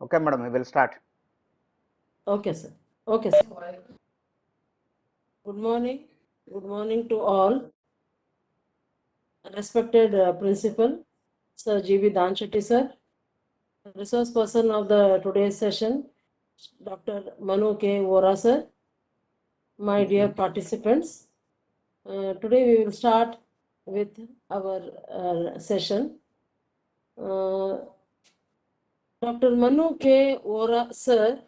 Okay, madam, we will start. Okay, sir. Okay, sir. Good morning. Good morning to all. Respected Principal, Sir G.B. Danshetty, sir. Resource person of the today's session, Dr. Manu K. Vora, sir. My dear participants, today we will start with our session. Dr. Manu K. Vora, sir,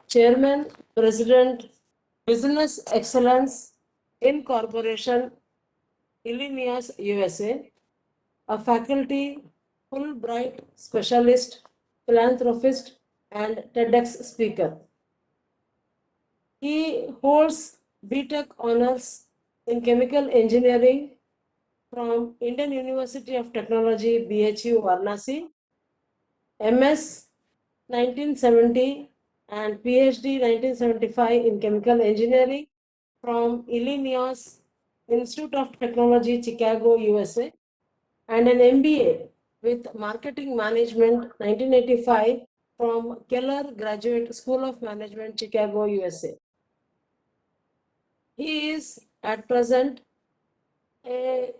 Chairman, President, Business Excellence Incorporation, Illinois, USA, a faculty, Fulbright specialist, philanthropist, and TEDx speaker. He holds BTech honors in chemical engineering from Indian University of Technology, BHU, Varanasi, MS 1970 and PhD 1975 in chemical engineering from Illinois Institute of Technology, Chicago, USA, and an MBA with Marketing Management 1985 from Keller Graduate School of Management, Chicago, USA. He is at present the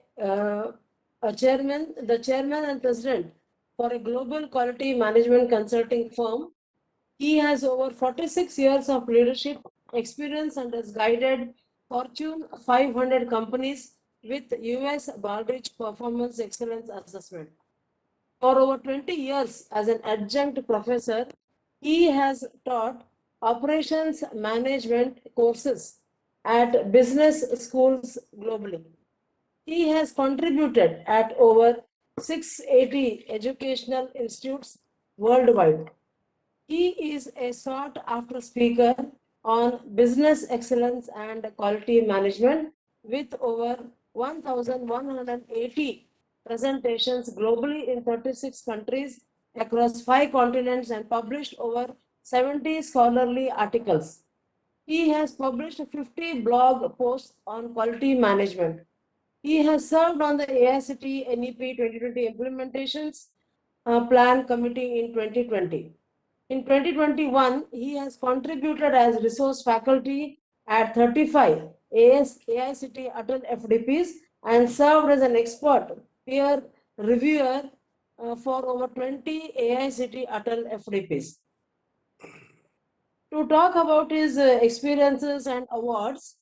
chairman and president for a global quality management consulting firm. He has over 46 years of leadership experience and has guided Fortune 500 companies with US Baldrige Performance Excellence Assessment. For over 20 years as an adjunct professor, he has taught operations management courses at business schools globally. He has contributed at over 680 educational institutes worldwide. He is a sought after speaker on business excellence and quality management with over 1,180 presentations globally in 36 countries across 5 continents and published over 70 scholarly articles. He has published 50 blog posts on quality management. He has served on the Aicte NEP 2020 implementations plan committee in 2020. In 2021, he has contributed as resource faculty at 35 AICT Atal FDPs and served as an expert peer reviewer for over 20 AICT Atal FDPs. To talk about his experiences and awards,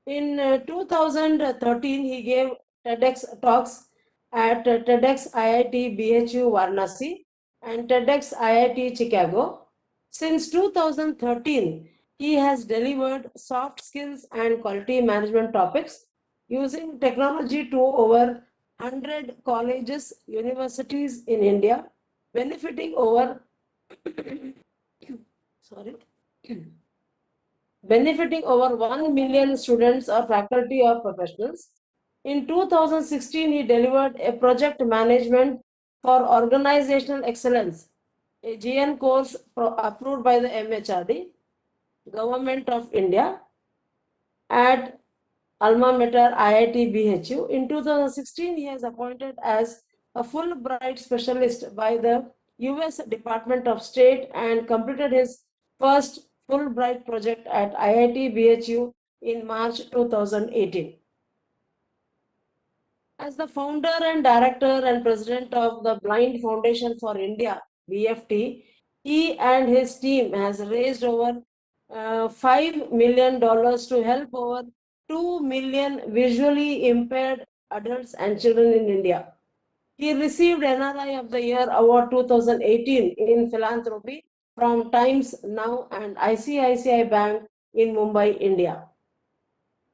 in 2013, he gave TEDx talks at TEDx IIT BHU Varanasi and TEDx IIT Chicago. Since 2013, he has delivered soft skills and quality management topics using technology to over 100 colleges, universities in India, benefiting over benefiting over 1 million students or faculty or professionals. In 2016, he delivered a project management for organizational excellence, a GN course approved by the MHRD, Government of India, at Alma Mater IIT BHU. In 2016, he is appointed as a Fulbright specialist by the US Department of State and completed his first Fulbright project at IIT BHU in March 2018. As the founder and director and president of the Blind Foundation for India, BFT, he and his team has raised over $5 million to help over 2 million visually impaired adults and children in India. He received NRI of the Year Award 2018 in Philanthropy from Times Now and ICICI Bank in Mumbai, India.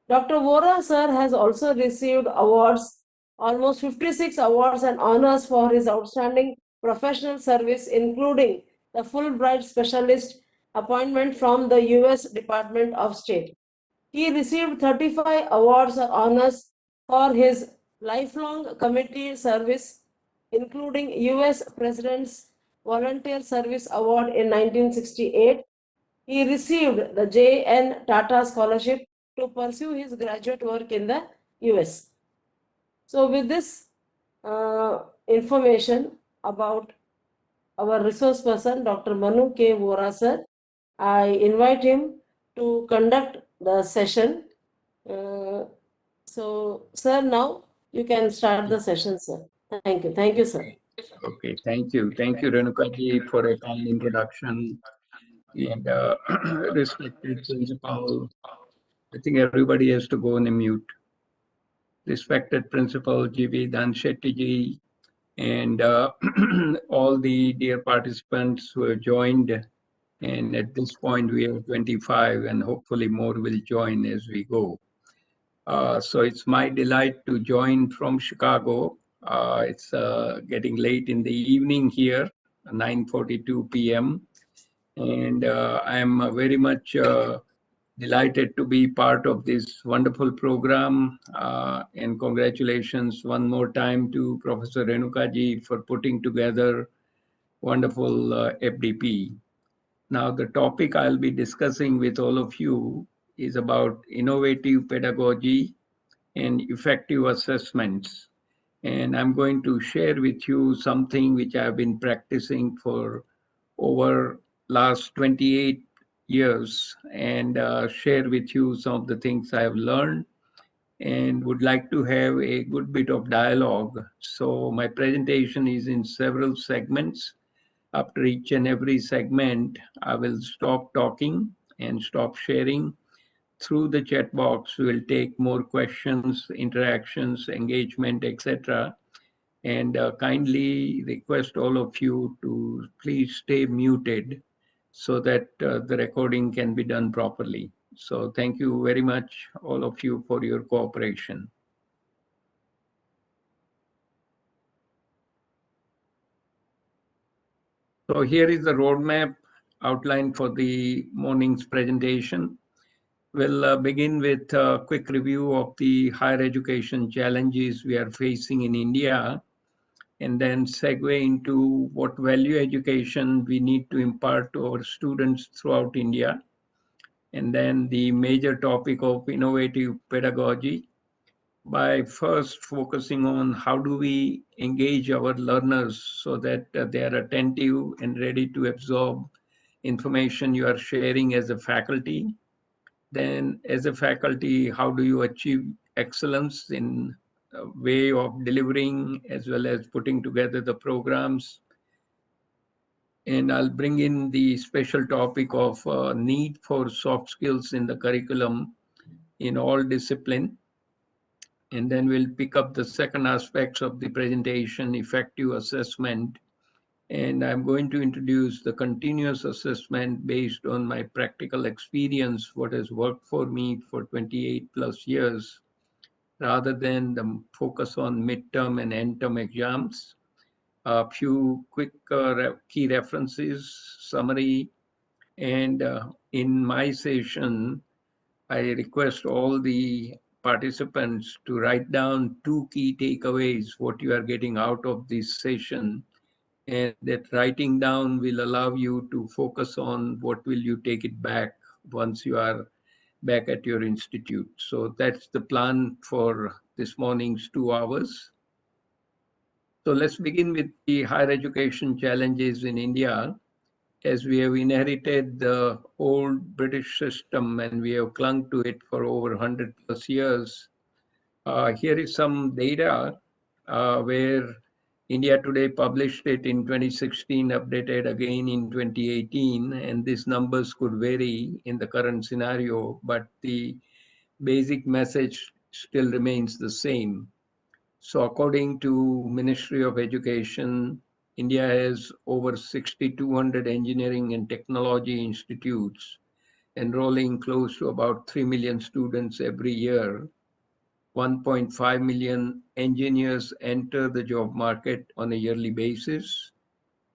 Dr. Vora sir has also received awards, almost 56 awards and honors for his outstanding professional service, including the Fulbright Specialist appointment from the US Department of State. He received 35 awards or honors for his lifelong committee service, including US President's Volunteer Service Award in 1968. He received the J.N. Tata Scholarship to pursue his graduate work in the US. So with this information about our resource person, Dr. Manu K. Vora, sir. I invite him to conduct the session. So, sir, now you can start the session, sir. Thank you. Thank you, sir. Okay, thank you. Thank you, Renukaji, for a kind introduction. And respected principal, I think everybody has to go on a mute. Respected principal G.V. Dhanshetty ji, and all the dear participants who have joined. And at this point, we have 25, and hopefully more will join as we go. So it's my delight to join from Chicago. It's getting late in the evening here, 9:42 p.m. And I'm very much delighted to be part of this wonderful program. And congratulations one more time to Professor Renukaji for putting together wonderful FDP. Now, the topic I'll be discussing with all of you is about innovative pedagogy and effective assessments. And I'm going to share with you something which I've been practicing for over last 28 years, and share with you some of the things I've learned and would like to have a good bit of dialogue. So my presentation is in several segments. After each and every segment, I will stop talking and stop sharing. Through the chat box, we will take more questions, interactions, engagement, etc. And kindly request all of you to please stay muted so that the recording can be done properly. So thank you very much, all of you, for your cooperation. So here is the roadmap outline for the morning's presentation. We'll begin with a quick review of the higher education challenges we are facing in India, and then segue into what value education we need to impart to our students throughout India. And then the major topic of innovative pedagogy, by first focusing on how do we engage our learners so that they are attentive and ready to absorb information you are sharing as a faculty. Then as a faculty, how do you achieve excellence in a way of delivering as well as putting together the programs? And I'll bring in the special topic of need for soft skills in the curriculum in all discipline. And then we'll pick up the second aspects of the presentation, effective assessment. And I'm going to introduce the continuous assessment based on my practical experience, what has worked for me for 28 plus years, rather than the focus on midterm and end term exams. A few quick key references, summary, and in my session, I request all the participants to write down two key takeaways, what you are getting out of this session. And that writing down will allow you to focus on what will you take it back once you are back at your institute. So that's the plan for this morning's 2 hours. So let's begin with the higher education challenges in India, as we have inherited the old British system and we have clung to it for over 100 plus years. Here is some data where India Today published it in 2016, updated again in 2018, and these numbers could vary in the current scenario, but the basic message still remains the same. So according to Ministry of Education, India has over 6,200 engineering and technology institutes, enrolling close to about 3 million students every year. 1.5 million engineers enter the job market on a yearly basis.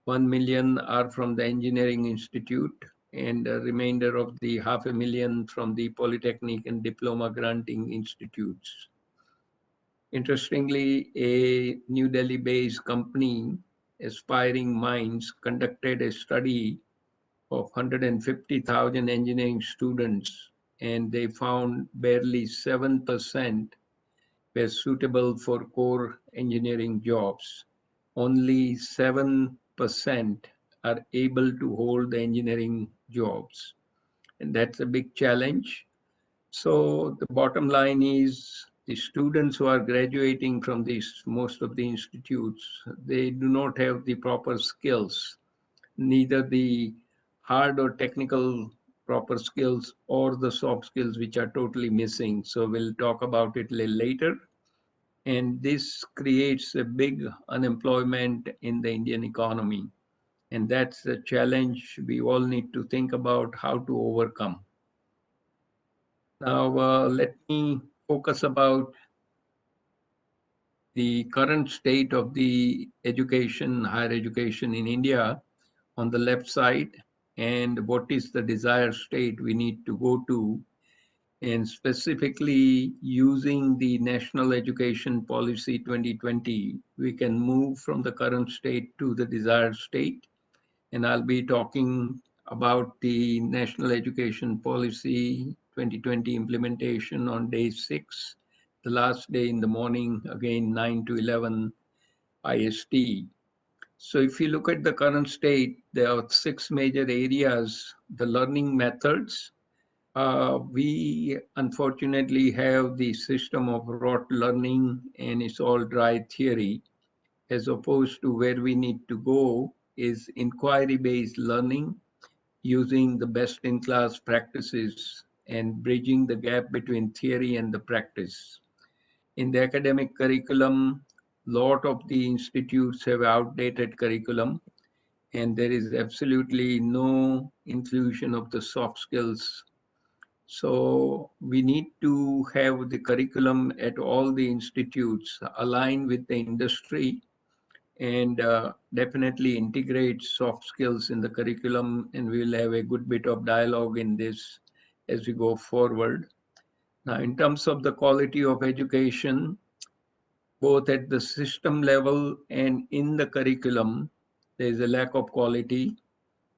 1 million are from the Engineering Institute, and a remainder of the 500,000 from the Polytechnic and Diploma Granting Institutes. Interestingly, a New Delhi-based company, Aspiring Minds, conducted a study of 150,000 engineering students, and they found barely 7% were suitable for core engineering jobs. Only 7% are able to hold the engineering jobs. And that's a big challenge. So the bottom line is the students who are graduating from these most of the institutes, they do not have the proper skills, neither the hard or technical proper skills or the soft skills, which are totally missing. So we'll talk about it a little later. And this creates a big unemployment in the Indian economy. And that's a challenge we all need to think about how to overcome. Now, let me focus about the current state of the education, higher education in India on the left side, and what is the desired state we need to go to, and specifically using the National Education Policy 2020, we can move from the current state to the desired state. And I'll be talking about the National Education Policy 2020 implementation on day 6, the last day in the morning, again 9 to 11 IST. So if you look at the current state, there are 6 major areas. The learning methods. We unfortunately have the system of rote learning, and it's all dry theory, as opposed to where we need to go is inquiry-based learning, using the best-in-class practices and bridging the gap between theory and the practice. In the academic curriculum, lot of the institutes have outdated curriculum, and there is absolutely no inclusion of the soft skills. So we need to have the curriculum at all the institutes align with the industry, and definitely integrate soft skills in the curriculum, and we'll have a good bit of dialogue in this as we go forward. Now, in terms of the quality of education, both at the system level and in the curriculum, there is a lack of quality,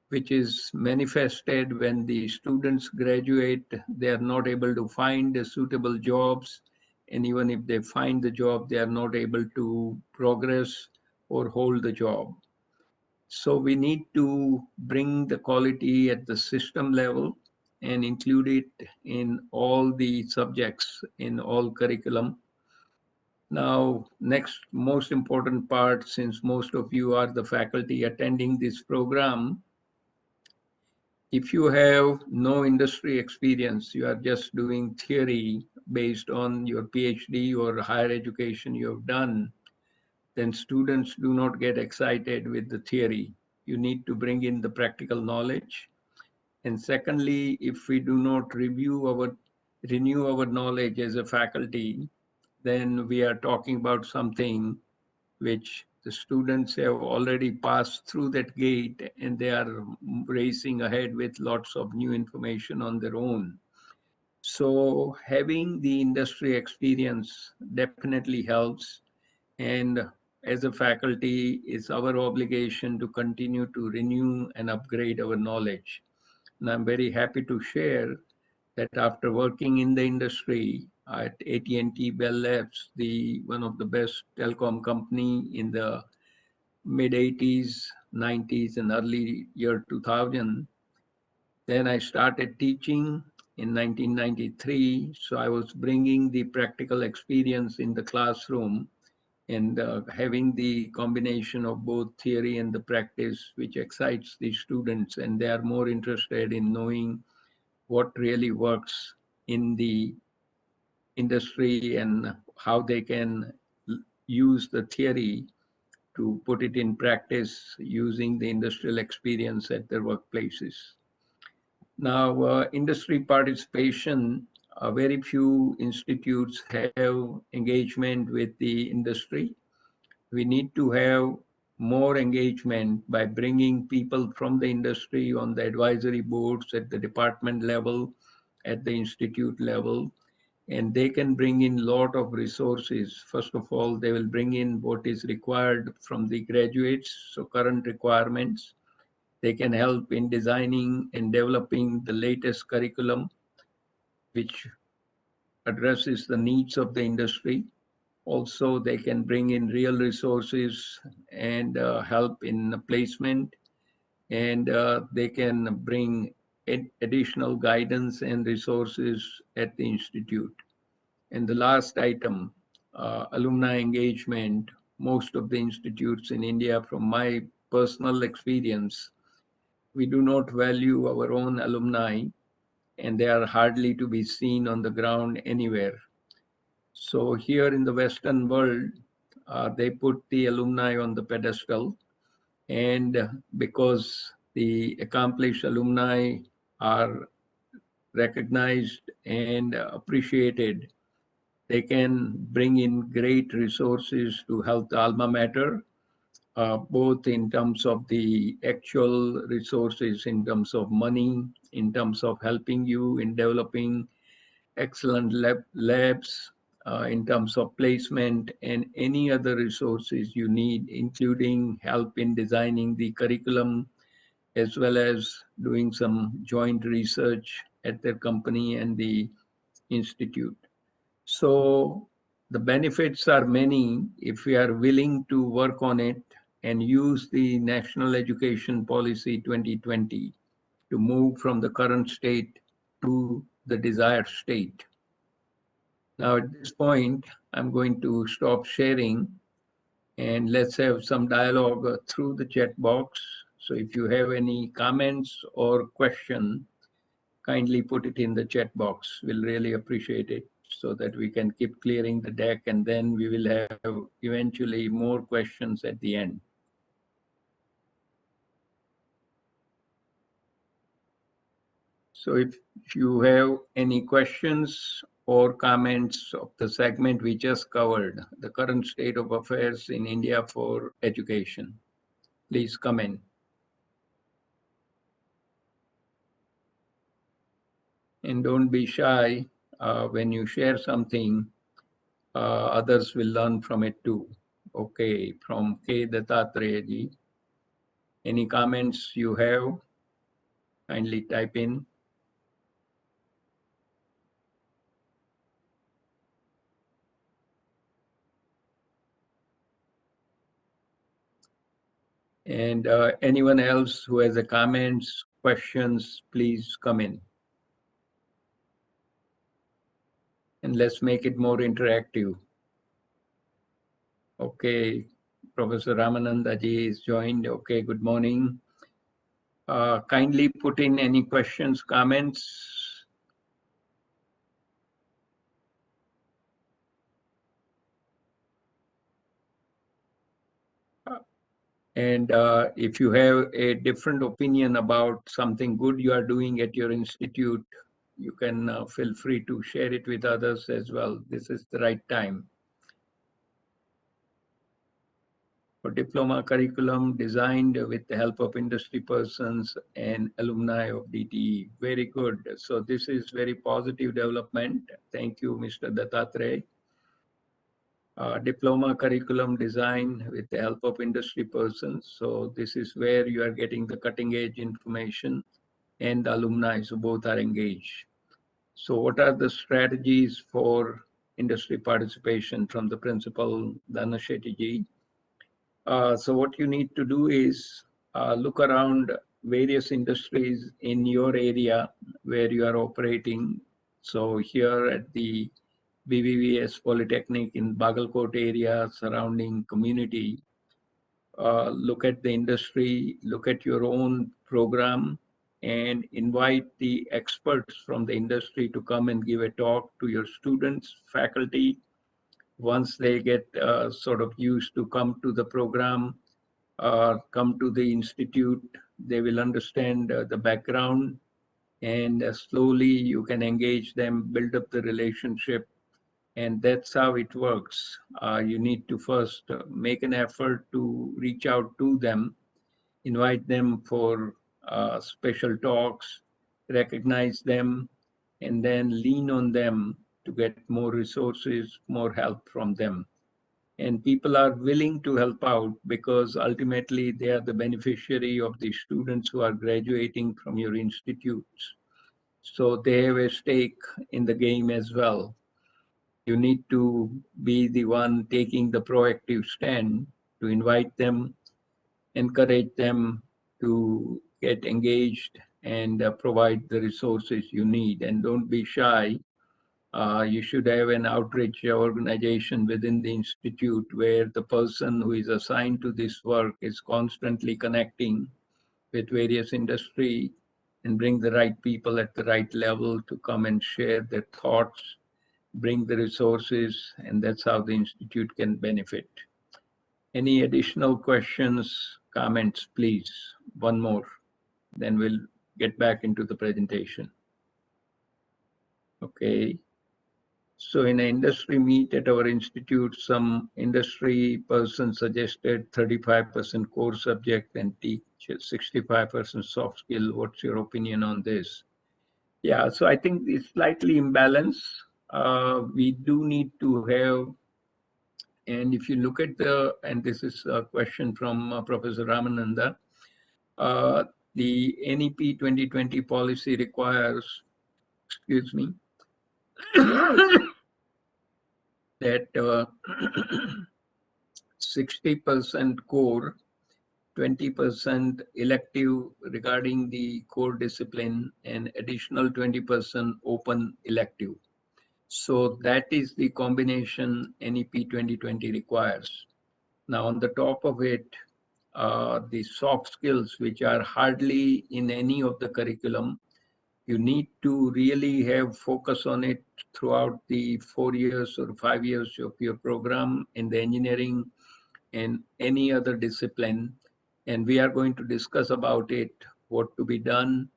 which is manifested when the students graduate. They are not able to find suitable jobs, and even if they find the job, they are not able to progress or hold the job. So we need to bring the quality at the system level and include it in all the subjects in all curriculum. Now, next most important part, since most of you are the faculty attending this program, if you have no industry experience, you are just doing theory based on your PhD or higher education you have done, then students do not get excited with the theory. You need to bring in the practical knowledge. And secondly, if we do not renew our knowledge as a faculty, then we are talking about something which the students have already passed through that gate, and they are racing ahead with lots of new information on their own. So having the industry experience definitely helps. And as a faculty, it's our obligation to continue to renew and upgrade our knowledge. And I'm very happy to share that after working in the industry at AT&T Bell Labs, the one of the best telecom company in the mid 80s, 90s, and early year 2000, then I started teaching in 1993. So I was bringing the practical experience in the classroom, and having the combination of both theory and the practice, which excites the students, and they are more interested in knowing what really works in the industry and how they can use the theory to put it in practice using the industrial experience at their workplaces. Now, industry participation, very few institutes have engagement with the industry. We need to have more engagement by bringing people from the industry on the advisory boards at the department level, at the institute level, and they can bring in a lot of resources. First of all, they will bring in what is required from the graduates, so current requirements. They can help in designing and developing the latest curriculum, which addresses the needs of the industry. Also, they can bring in real resources and help in placement. and they can bring additional guidance and resources at the institute. And the last item, alumni engagement. Most of the institutes in India, from my personal experience, we do not value our own alumni, and they are hardly to be seen on the ground anywhere. So here in the Western world, they put the alumni on the pedestal, and because the accomplished alumni are recognized and appreciated, they can bring in great resources to help the alma mater, both in terms of the actual resources, in terms of money, in terms of helping you in developing excellent labs, in terms of placement, and any other resources you need, including help in designing the curriculum, as well as doing some joint research at their company and the institute. So the benefits are many if we are willing to work on it and use the National Education Policy 2020 to move from the current state to the desired state. Now, at this point, I'm going to stop sharing and let's have some dialogue through the chat box. So if you have any comments or question, kindly put it in the chat box. We'll really appreciate it so that we can keep clearing the deck, and then we will have eventually more questions at the end. So if you have any questions or comments of the segment we just covered, the current state of affairs in India for education, please come in. And don't be shy. When you share something, others will learn from it too. Okay, from K. Dattatreya ji. Any comments you have, kindly type in. And anyone else who has a comments, questions, please come in. And let's make it more interactive. Okay, Professor Ramananda ji is joined. Okay, good morning. Kindly put in any questions, comments. And if you have a different opinion about something good you are doing at your institute, you can feel free to share it with others as well. This is the right time. For diploma curriculum designed with the help of industry persons and alumni of DTE. Very good. So this is very positive development. Thank you, Mr. Dattatreya. Diploma curriculum design with the help of industry persons. So this is where you are getting the cutting edge information and the alumni, so both are engaged. So what are the strategies for industry participation from the principal, Dana Shetty ji? So what you need to do is look around various industries in your area where you are operating. So here at the BVVS Polytechnic in Bagalkot area, surrounding community, look at the industry, look at your own program, and invite the experts from the industry to come and give a talk to your students, faculty. Once they get sort of used to come to the program, come to the institute, they will understand the background, and slowly you can engage them, build up the relationship, and that's how it works. You need to first make an effort to reach out to them, invite them for special talks, recognize them, and then lean on them to get more resources, more help from them. And people are willing to help out because ultimately they are the beneficiary of the students who are graduating from your institutes. So they have a stake in the game as well. You need to be the one taking the proactive stand to invite them, encourage them, to get engaged and provide the resources you need. And don't be shy. You should have an outreach organization within the institute where the person who is assigned to this work is constantly connecting with various industry and bring the right people at the right level to come and share their thoughts, bring the resources, and that's how the institute can benefit. Any additional questions, comments, please? One more, then we'll get back into the presentation. Okay. So in an industry meet at our institute, some industry person suggested 35% core subject and teach 65% soft skill. What's your opinion on this? Yeah, so I think it's slightly imbalanced. We do need to have, and if you look at and this is a question from Professor Ramananda, uh, the NEP 2020 policy requires, excuse me, that 60% core, 20% elective regarding the core discipline, and additional 20% open elective. So that is the combination NEP 2020 requires. Now, on the top of it, the soft skills, which are hardly in any of the curriculum, you need to really have focus on it throughout the 4 years or 5 years of your program in the engineering and any other discipline. And we are going to discuss about it, what to be done,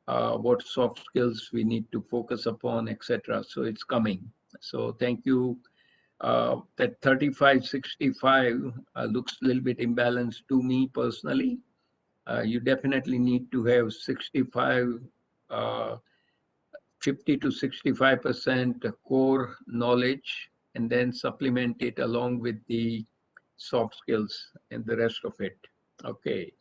what soft skills we need to focus upon, etc. So it's coming. So thank you. That 35-65 looks a little bit imbalanced to me personally. You definitely need to have 65, 50 to 65% core knowledge, and then supplement it along with the soft skills and the rest of it. Okay.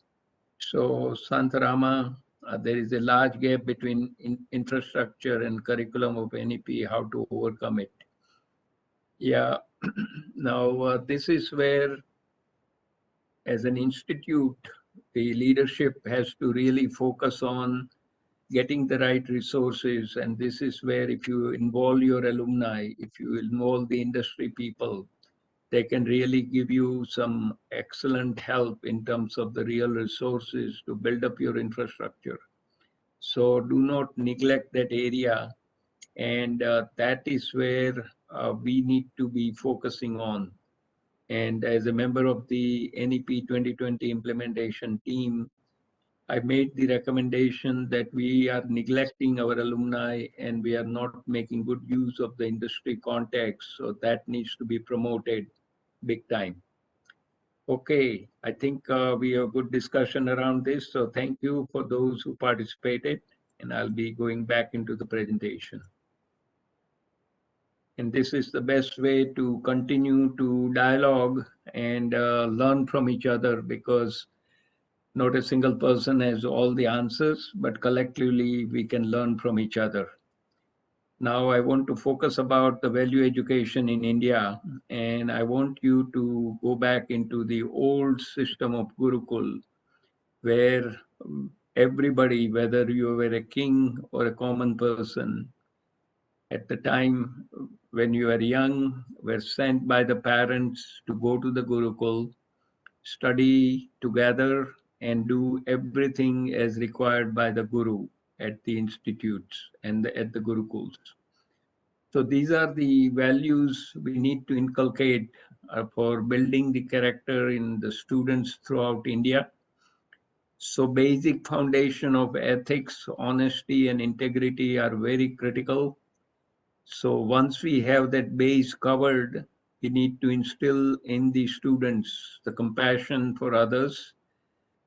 So Santarama, there is a large gap between infrastructure and curriculum of NEP, how to overcome it. Yeah, now this is where, as an institute, the leadership has to really focus on getting the right resources. And this is where, if you involve your alumni, if you involve the industry people, they can really give you some excellent help in terms of the real resources to build up your infrastructure. So do not neglect that area. And that is where we need to be focusing on. And as a member of the NEP 2020 implementation team, I made the recommendation that we are neglecting our alumni and we are not making good use of the industry context. So that needs to be promoted big time. Okay, I think we have good discussion around this. So thank you for those who participated, and I'll be going back into the presentation. And this is the best way to continue to dialogue and learn from each other, because not a single person has all the answers, but collectively we can learn from each other. Now I want to focus about the value education in India, and I want you to go back into the old system of Gurukul, where everybody, whether you were a king or a common person, at the time when you were young, were sent by the parents to go to the Gurukul, study together, and do everything as required by the Guru at the institutes and at the Gurukuls. So these are the values we need to inculcate for building the character in the students throughout India. So basic foundation of ethics, honesty, and integrity are very critical. So once we have that base covered, we need to instill in the students the compassion for others,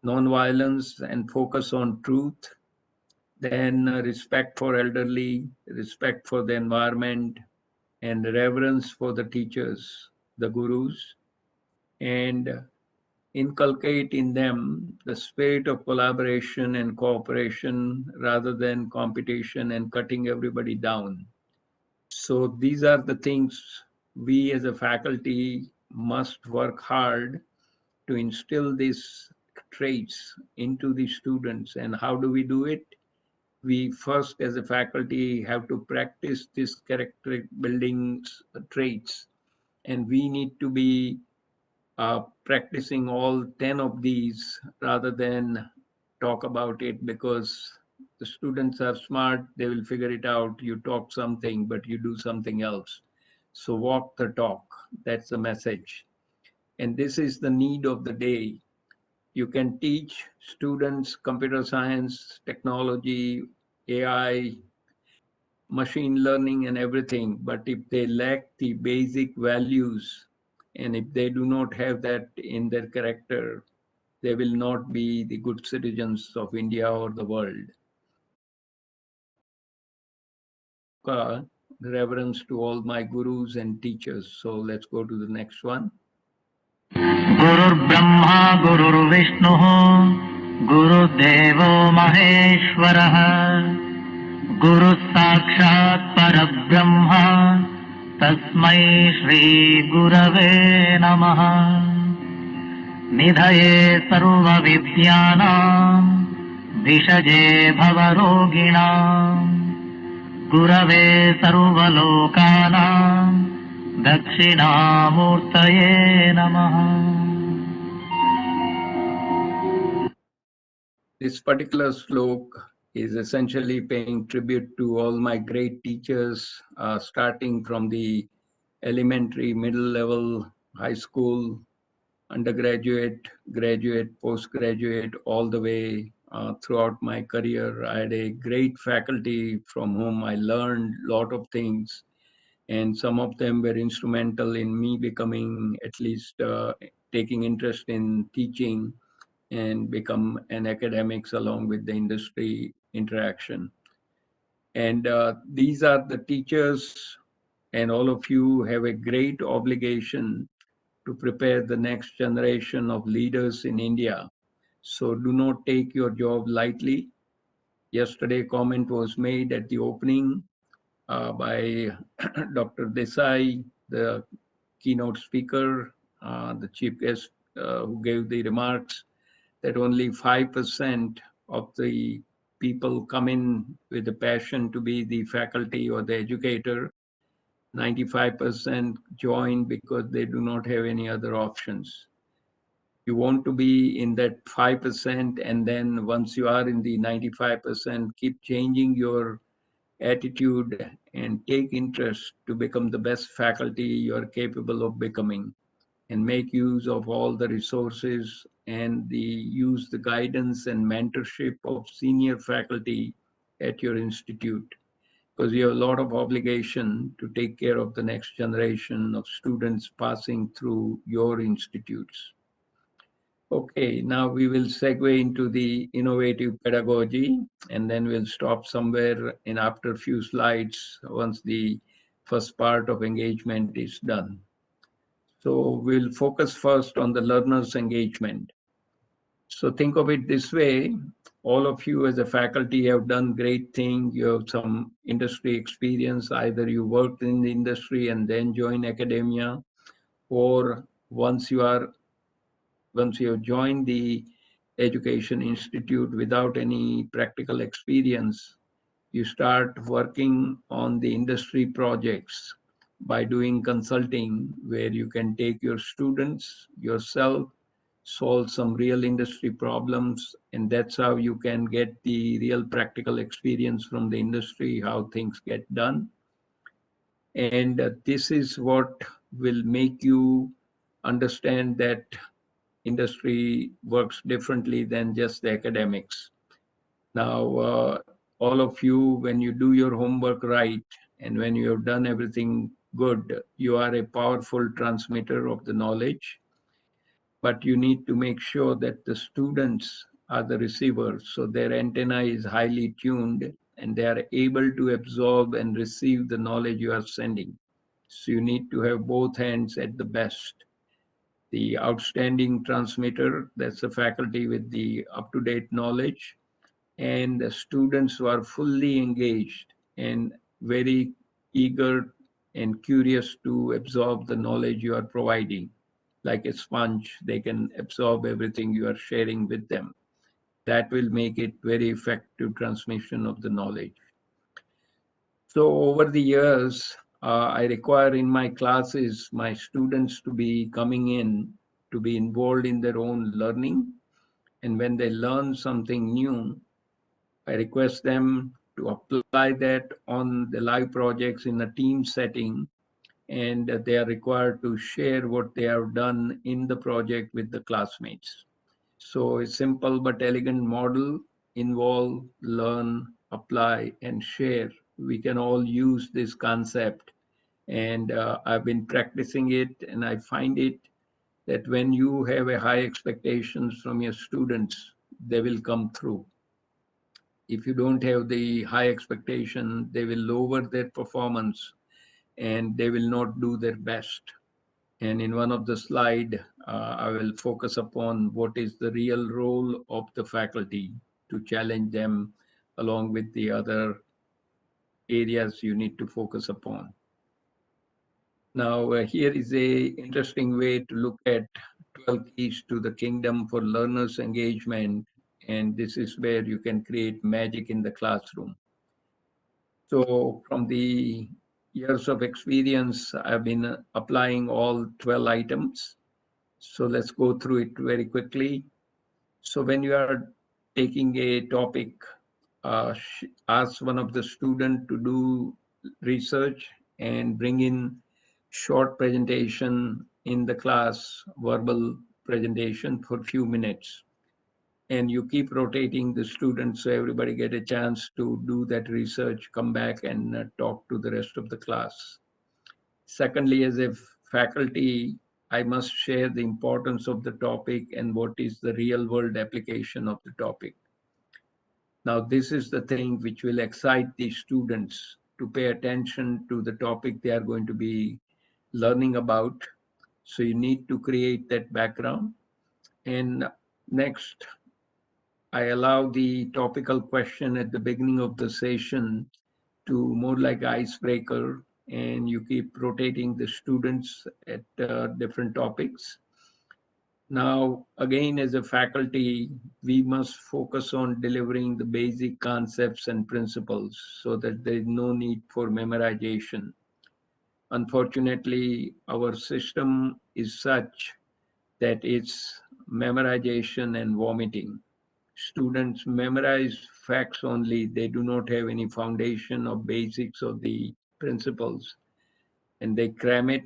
non-violence, and focus on truth. Then respect for elderly, respect for the environment, and reverence for the teachers, the gurus, and inculcate in them the spirit of collaboration and cooperation rather than competition and cutting everybody down. So these are the things we as a faculty must work hard to instill this traits into the students. And how do we do it? We first, as a faculty, have to practice this character building traits, and we need to be practicing all 10 of these rather than talk about it, because the students are smart, they will figure it out. You talk something, but you do something else. So walk the talk. That's the message. And this is the need of the day. You can teach students computer science, technology, AI, machine learning, and everything, but if they lack the basic values and if they do not have that in their character, they will not be the good citizens of India or the world. Reverence to all my gurus and teachers. So let's go to the next one. गुरुर्ब्रह्मा गुरुर्विष्णुः गुरुदेवो महेश्वरः गुरुः साक्षात् परब्रह्म तस्मै श्रीगुरवे नमः निधये सर्वविद्यानां विषजे भवरोगिणां गुरवे सर्वलोकानां दक्षिणामूर्तये नमः. This particular slok is essentially paying tribute to all my great teachers, starting from the elementary, middle level, high school, undergraduate, graduate, postgraduate, all the way throughout my career. I had a great faculty from whom I learned a lot of things, and some of them were instrumental in me becoming, at least taking interest in teaching and become an academics along with the industry interaction. And these are the teachers, and all of you have a great obligation to prepare the next generation of leaders in India. So do not take your job lightly. Yesterday, comment was made at the opening by Dr. Desai, the keynote speaker, the chief guest who gave the remarks, that only 5% of the people come in with a passion to be the faculty or the educator. 95% join because they do not have any other options. You want to be in that 5%, and then once you are in the 95%, keep changing your attitude and take interest to become the best faculty you are capable of becoming, and make use of all the resources and use the guidance and mentorship of senior faculty at your institute, because you have a lot of obligation to take care of the next generation of students passing through your institutes. Okay, now we will segue into the innovative pedagogy, and then we'll stop somewhere in after a few slides once the first part of engagement is done. So we'll focus first on the learner's engagement. So think of it this way: all of you as a faculty have done great thing. You have some industry experience. Either you worked in the industry and then join academia, or once you have joined the education institute without any practical experience, you start working on the industry projects by doing consulting, where you can take your students, yourself, solve some real industry problems, and that's how you can get the real practical experience from the industry, how things get done. And this is what will make you understand that industry works differently than just the academics. Now, all of you, when you do your homework right and when you have done everything good, you are a powerful transmitter of the knowledge. But you need to make sure that the students are the receivers, so their antenna is highly tuned and they are able to absorb and receive the knowledge you are sending. So you need to have both hands at the best. The outstanding transmitter, that's the faculty with the up-to-date knowledge, and the students who are fully engaged and very eager and curious to absorb the knowledge you are providing. like a sponge. They can absorb everything you are sharing with them. That will make it very effective transmission of the knowledge. So over the years, I require in my classes my students to be coming in, to be involved in their own learning. And when they learn something new, I request them to apply that on the live projects in a team setting, and they are required to share what they have done in the project with the classmates. So a simple but elegant model: involve, learn, apply, and share. We can all use this concept, and I've been practicing it, and I find it that when you have a high expectations from your students, they will come through. If you don't have the high expectation, they will lower their performance and they will not do their best. And in one of the slide, I will focus upon what is the real role of the faculty to challenge them along with the other areas you need to focus upon. Now, here is a interesting way to look at 12 keys to the kingdom for learners engagement. And this is where you can create magic in the classroom. So from the years of experience, I've been applying all 12 items. So let's go through it very quickly. So when you are taking a topic, ask one of the student to do research and bring in short presentation in the class, verbal presentation for few minutes. And you keep rotating the students so everybody get a chance to do that research, come back and talk to the rest of the class. Secondly, as a faculty, I must share the importance of the topic and what is the real world application of the topic. Now, this is the thing which will excite the students to pay attention to the topic they are going to be learning about. So you need to create that background. And next, I allow the topical question at the beginning of the session to more like icebreaker, and you keep rotating the students at different topics. Now, again, as a faculty, we must focus on delivering the basic concepts and principles so that there is no need for memorization. Unfortunately, our system is such that it's memorization and vomiting. Students memorize facts only, they do not have any foundation or basics of the principles, and they cram it,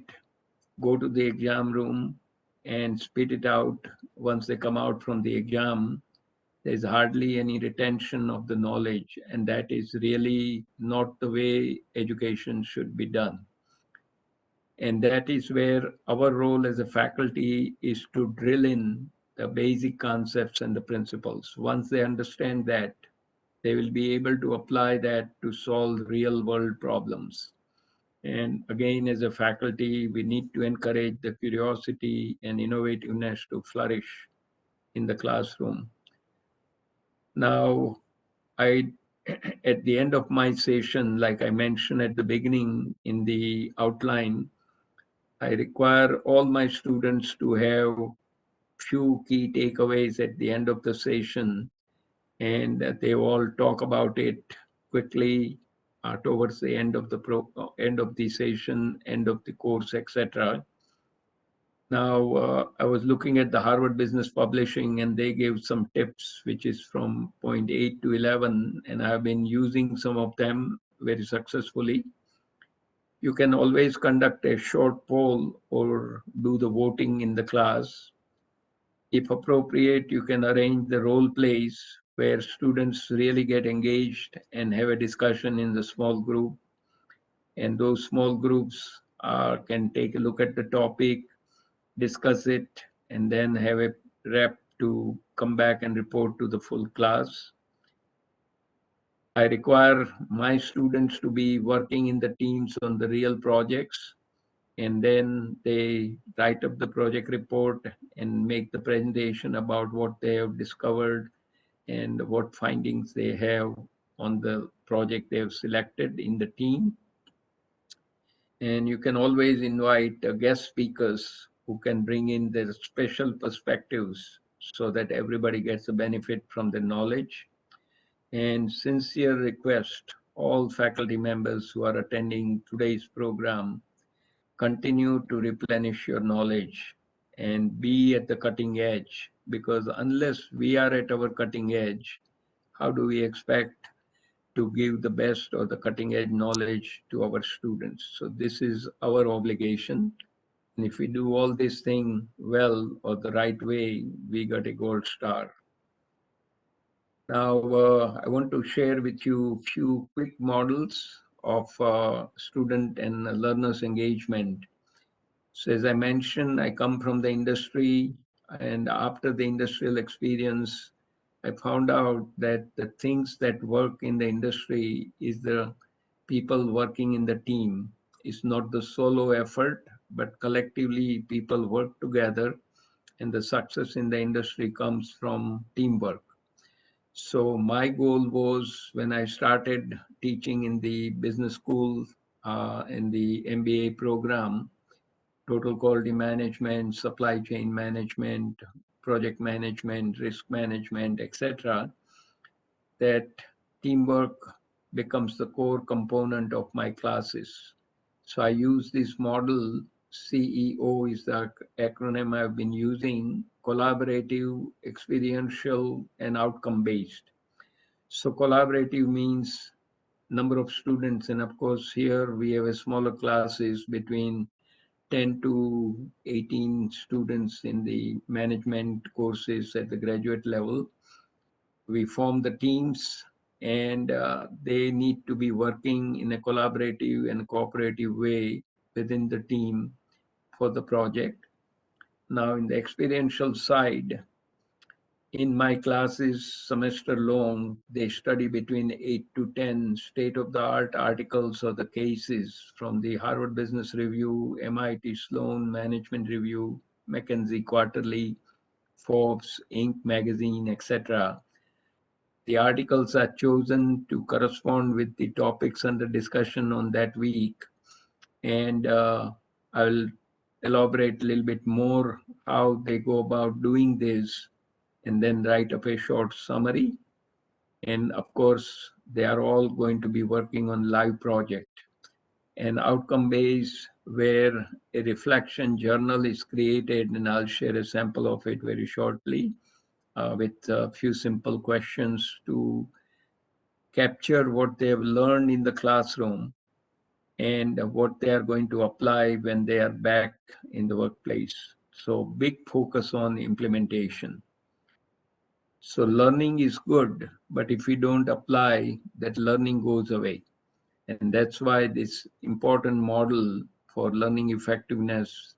go to the exam room, and spit it out. Once they come out from the exam, there's hardly any retention of the knowledge, and that is really not the way education should be done. And that is where our role as a faculty is to drill in the basic concepts and the principles. Once they understand that, they will be able to apply that to solve real world problems. And again, as a faculty, we need to encourage the curiosity and innovativeness to flourish in the classroom. Now, I, at the end of my session, like I mentioned at the beginning in the outline, I require all my students to have few key takeaways at the end of the session, and they all talk about it quickly towards the end of the end of the session, end of the course, etc. Now, I was looking at the Harvard Business Publishing, and they gave some tips, which is from point 8 to 11, and I've been using some of them very successfully. You can always conduct a short poll or do the voting in the class. If appropriate, you can arrange the role plays where students really get engaged and have a discussion in the small group. And those small groups can take a look at the topic, discuss it, and then have a rep to come back and report to the full class. I require my students to be working in the teams on the real projects, and then they write up the project report and make the presentation about what they have discovered and what findings they have on the project they have selected in the team. And you can always invite guest speakers who can bring in their special perspectives so that everybody gets a benefit from the knowledge. And sincere request all faculty members who are attending today's program, continue to replenish your knowledge and be at the cutting edge, because unless we are at our cutting edge, how do we expect to give the best or the cutting edge knowledge to our students? So this is our obligation. And if we do all this thing well or the right way, we got a gold star. Now, I want to share with you a few quick models of student and learners engagement. So as I mentioned, I come from the industry, and after the industrial experience, I found out that the things that work in the industry is the people working in the team. It's not the solo effort, but collectively people work together, and the success in the industry comes from teamwork. So my goal was, when I started teaching in the business school, in the MBA program, total quality management, supply chain management, project management, risk management, etc., that teamwork becomes the core component of my classes. So I use this model. CEO is the acronym I've been using: collaborative, experiential, and outcome based. So collaborative means number of students, and of course here we have a smaller classes between 10 to 18 students in the management courses at the graduate level. We form the teams, and they need to be working in a collaborative and cooperative way within the team for the project. Now, in the experiential side, in my classes, semester long, they study between 8 to 10 state-of-the-art articles or the cases from the Harvard Business Review, MIT Sloan Management Review, McKinsey Quarterly, Forbes, Inc. magazine, etc. The articles are chosen to correspond with the topics under discussion on that week. And I'll elaborate a little bit more how they go about doing this, and then write up a short summary. And of course, they are all going to be working on live project. And outcome based, where a reflection journal is created, and I'll share a sample of it very shortly, with a few simple questions to capture what they have learned in the classroom and what they are going to apply when they are back in the workplace. So big focus on implementation. So learning is good, but if we don't apply, that learning goes away. And that's why this important model for learning effectiveness,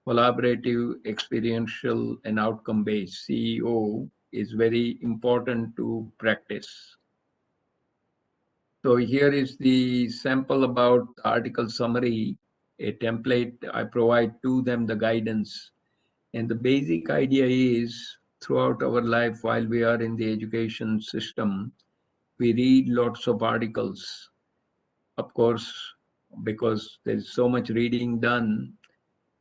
collaborative, experiential, and outcome-based CEO, is very important to practice. So here is the sample about the article summary, a template I provide to them, the guidance. And the basic idea is, throughout our life while we are in the education system, we read lots of articles. Of course, because there's so much reading done,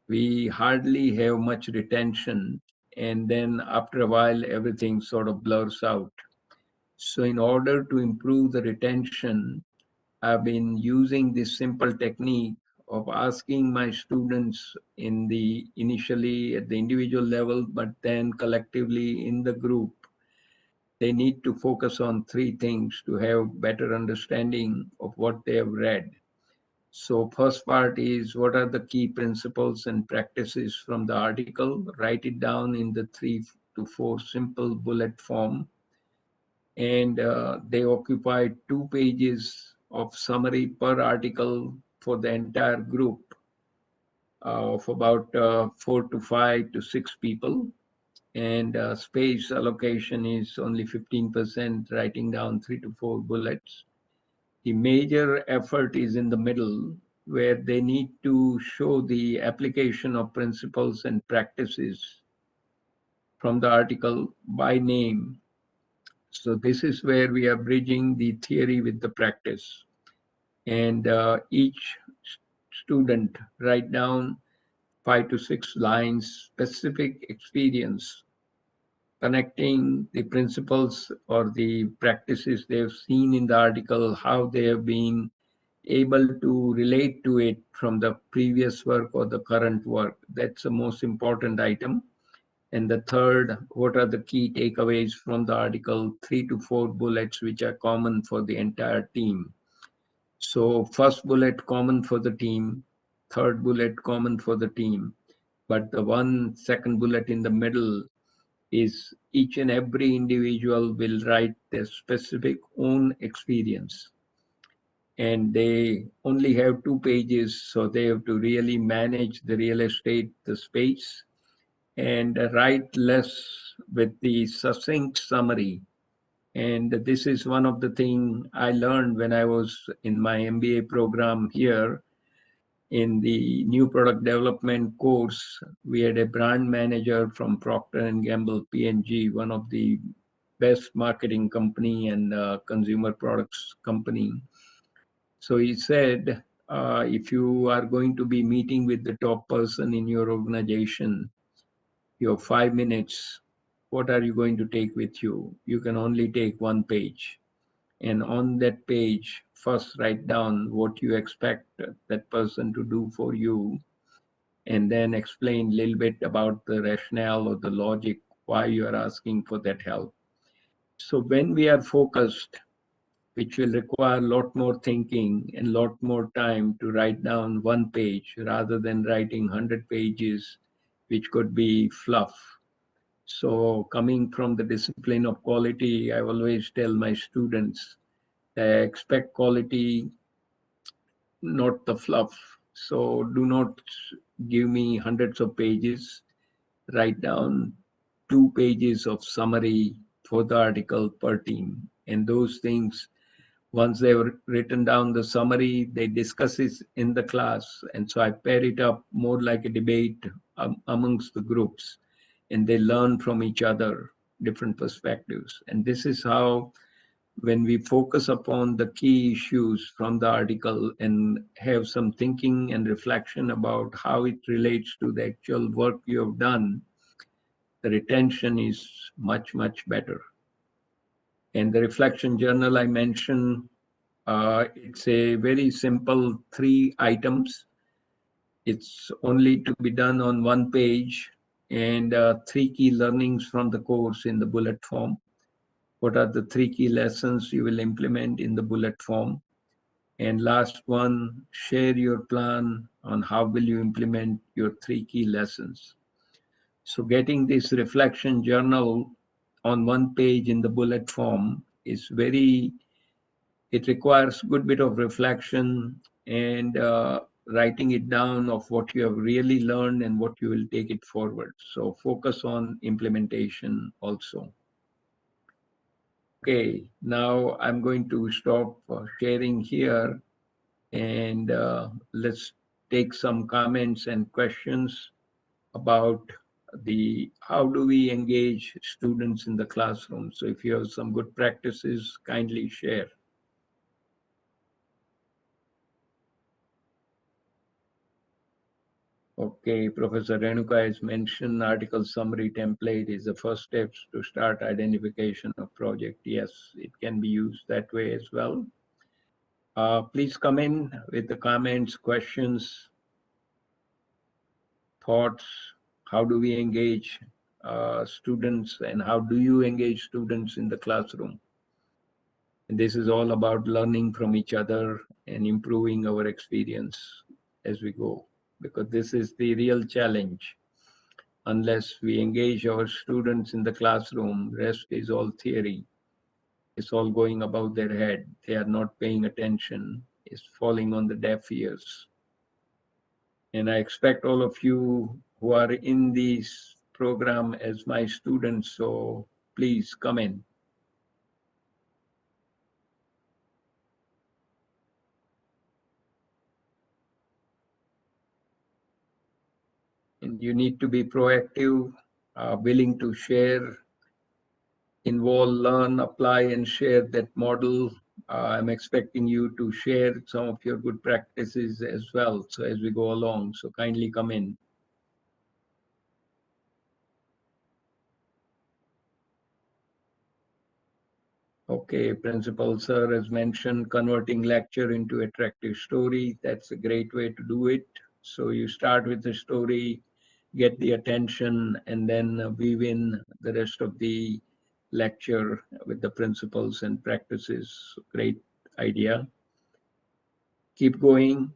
we hardly have much retention. And then after a while, everything sort of blurs out. So in order to improve the retention, I've been using this simple technique of asking my students in the initially at the individual level, but then collectively in the group, they need to focus on three things to have better understanding of what they have read. So first part is, what are the key principles and practices from the article? Write it down in the 3 to 4 simple bullet form. And they occupy 2 pages of summary per article for the entire group of about 4 to 5 to 6 people. And space allocation is only 15%, writing down 3 to 4 bullets. The major effort is in the middle, where they need to show the application of principles and practices from the article by name. So this is where we are bridging the theory with the practice. And each student write down 5 to 6 lines, specific experience, connecting the principles or the practices they've seen in the article, how they have been able to relate to it from the previous work or the current work. That's the most important item. And the third, what are the key takeaways from the article? 3 to 4 bullets, which are common for the entire team. So first bullet common for the team, third bullet common for the team, but the second bullet in the middle is each and every individual will write their specific own experience. And they only have 2 pages, so they have to really manage the real estate, the space, and write less with the succinct summary. And this is one of the things I learned when I was in my MBA program here. In the new product development course, we had a brand manager from Procter and Gamble P&G, one of the best marketing company and consumer products company. So he said, if you are going to be meeting with the top person in your organization, your 5 minutes, what are you going to take with you? You can only take 1 page. And on that page, first write down what you expect that person to do for you, and then explain a little bit about the rationale or the logic why you are asking for that help. So when we are focused, which will require a lot more thinking and a lot more time to write down 1 page rather than writing 100 pages, which could be fluff. So coming from the discipline of quality, I always tell my students, expect quality, not the fluff. So do not give me hundreds of pages. Write down 2 pages of summary for the article per team. And those things, once they've written down the summary, they discuss it in the class. And so I pair it up more like a debate amongst the groups, and they learn from each other different perspectives. And this is how, when we focus upon the key issues from the article and have some thinking and reflection about how it relates to the actual work you have done, the retention is much, much better. And the reflection journal I mentioned, it's a very simple 3 items. It's only to be done on 1 page, and 3 key learnings from the course in the bullet form. What are the 3 key lessons you will implement in the bullet form? And last one, share your plan on how will you implement your 3 key lessons. So getting this reflection journal on 1 page in the bullet form is it requires a good bit of reflection and writing it down of what you have really learned and what you will take it forward. So focus on implementation also. Okay, now I'm going to stop sharing here, and let's take some comments and questions about how do we engage students in the classroom. So if you have some good practices, kindly share. Okay, Professor Renuka has mentioned article summary template is the first steps to start identification of project. Yes, it can be used that way as well. Please come in with the comments, questions, thoughts. How do we engage students, and how do you engage students in the classroom? And this is all about learning from each other and improving our experience as we go, because this is the real challenge. Unless we engage our students in the classroom, rest is all theory. It's all going above their head. They are not paying attention. It's falling on the deaf ears. And I expect all of you who are in this program as my students, so please come in. And you need to be proactive, willing to share, involve, learn, apply, and share that model. I'm expecting you to share some of your good practices as well, so as we go along. So kindly come in. Okay, Principal Sir has mentioned converting lecture into attractive story. That's a great way to do it. So you start with the story, get the attention, and then weave in the rest of the lecture with the principles and practices. Great idea. Keep going.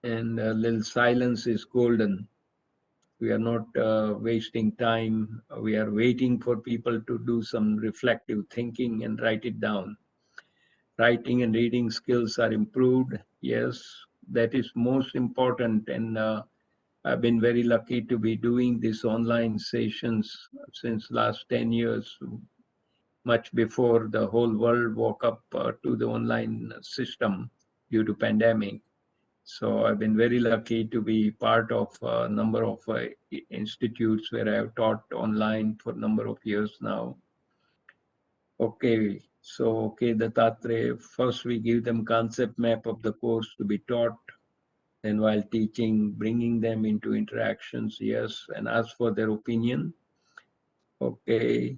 And a little silence is golden. We are not wasting time. We are waiting for people to do some reflective thinking and write it down. Writing and reading skills are improved. Yes, that is most important. And I've been very lucky to be doing these online sessions since last 10 years, much before the whole world woke up to the online system due to pandemic. So I've been very lucky to be part of a number of institutes where I have taught online for a number of years now. Okay, so okay, Dattatreya, first we give them concept map of the course to be taught, then while teaching, bringing them into interactions, yes, and ask for their opinion. Okay,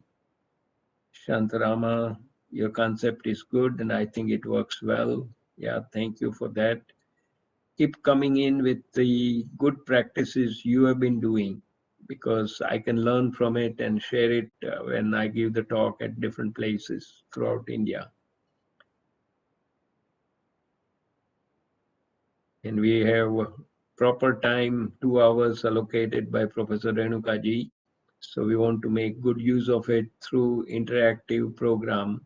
Shantarama, your concept is good and I think it works well. Yeah, thank you for that. Keep coming in with the good practices you have been doing because I can learn from it and share it when I give the talk at different places throughout India. And we have proper time, 2 hours allocated by Professor Renukaji. So we want to make good use of it through interactive program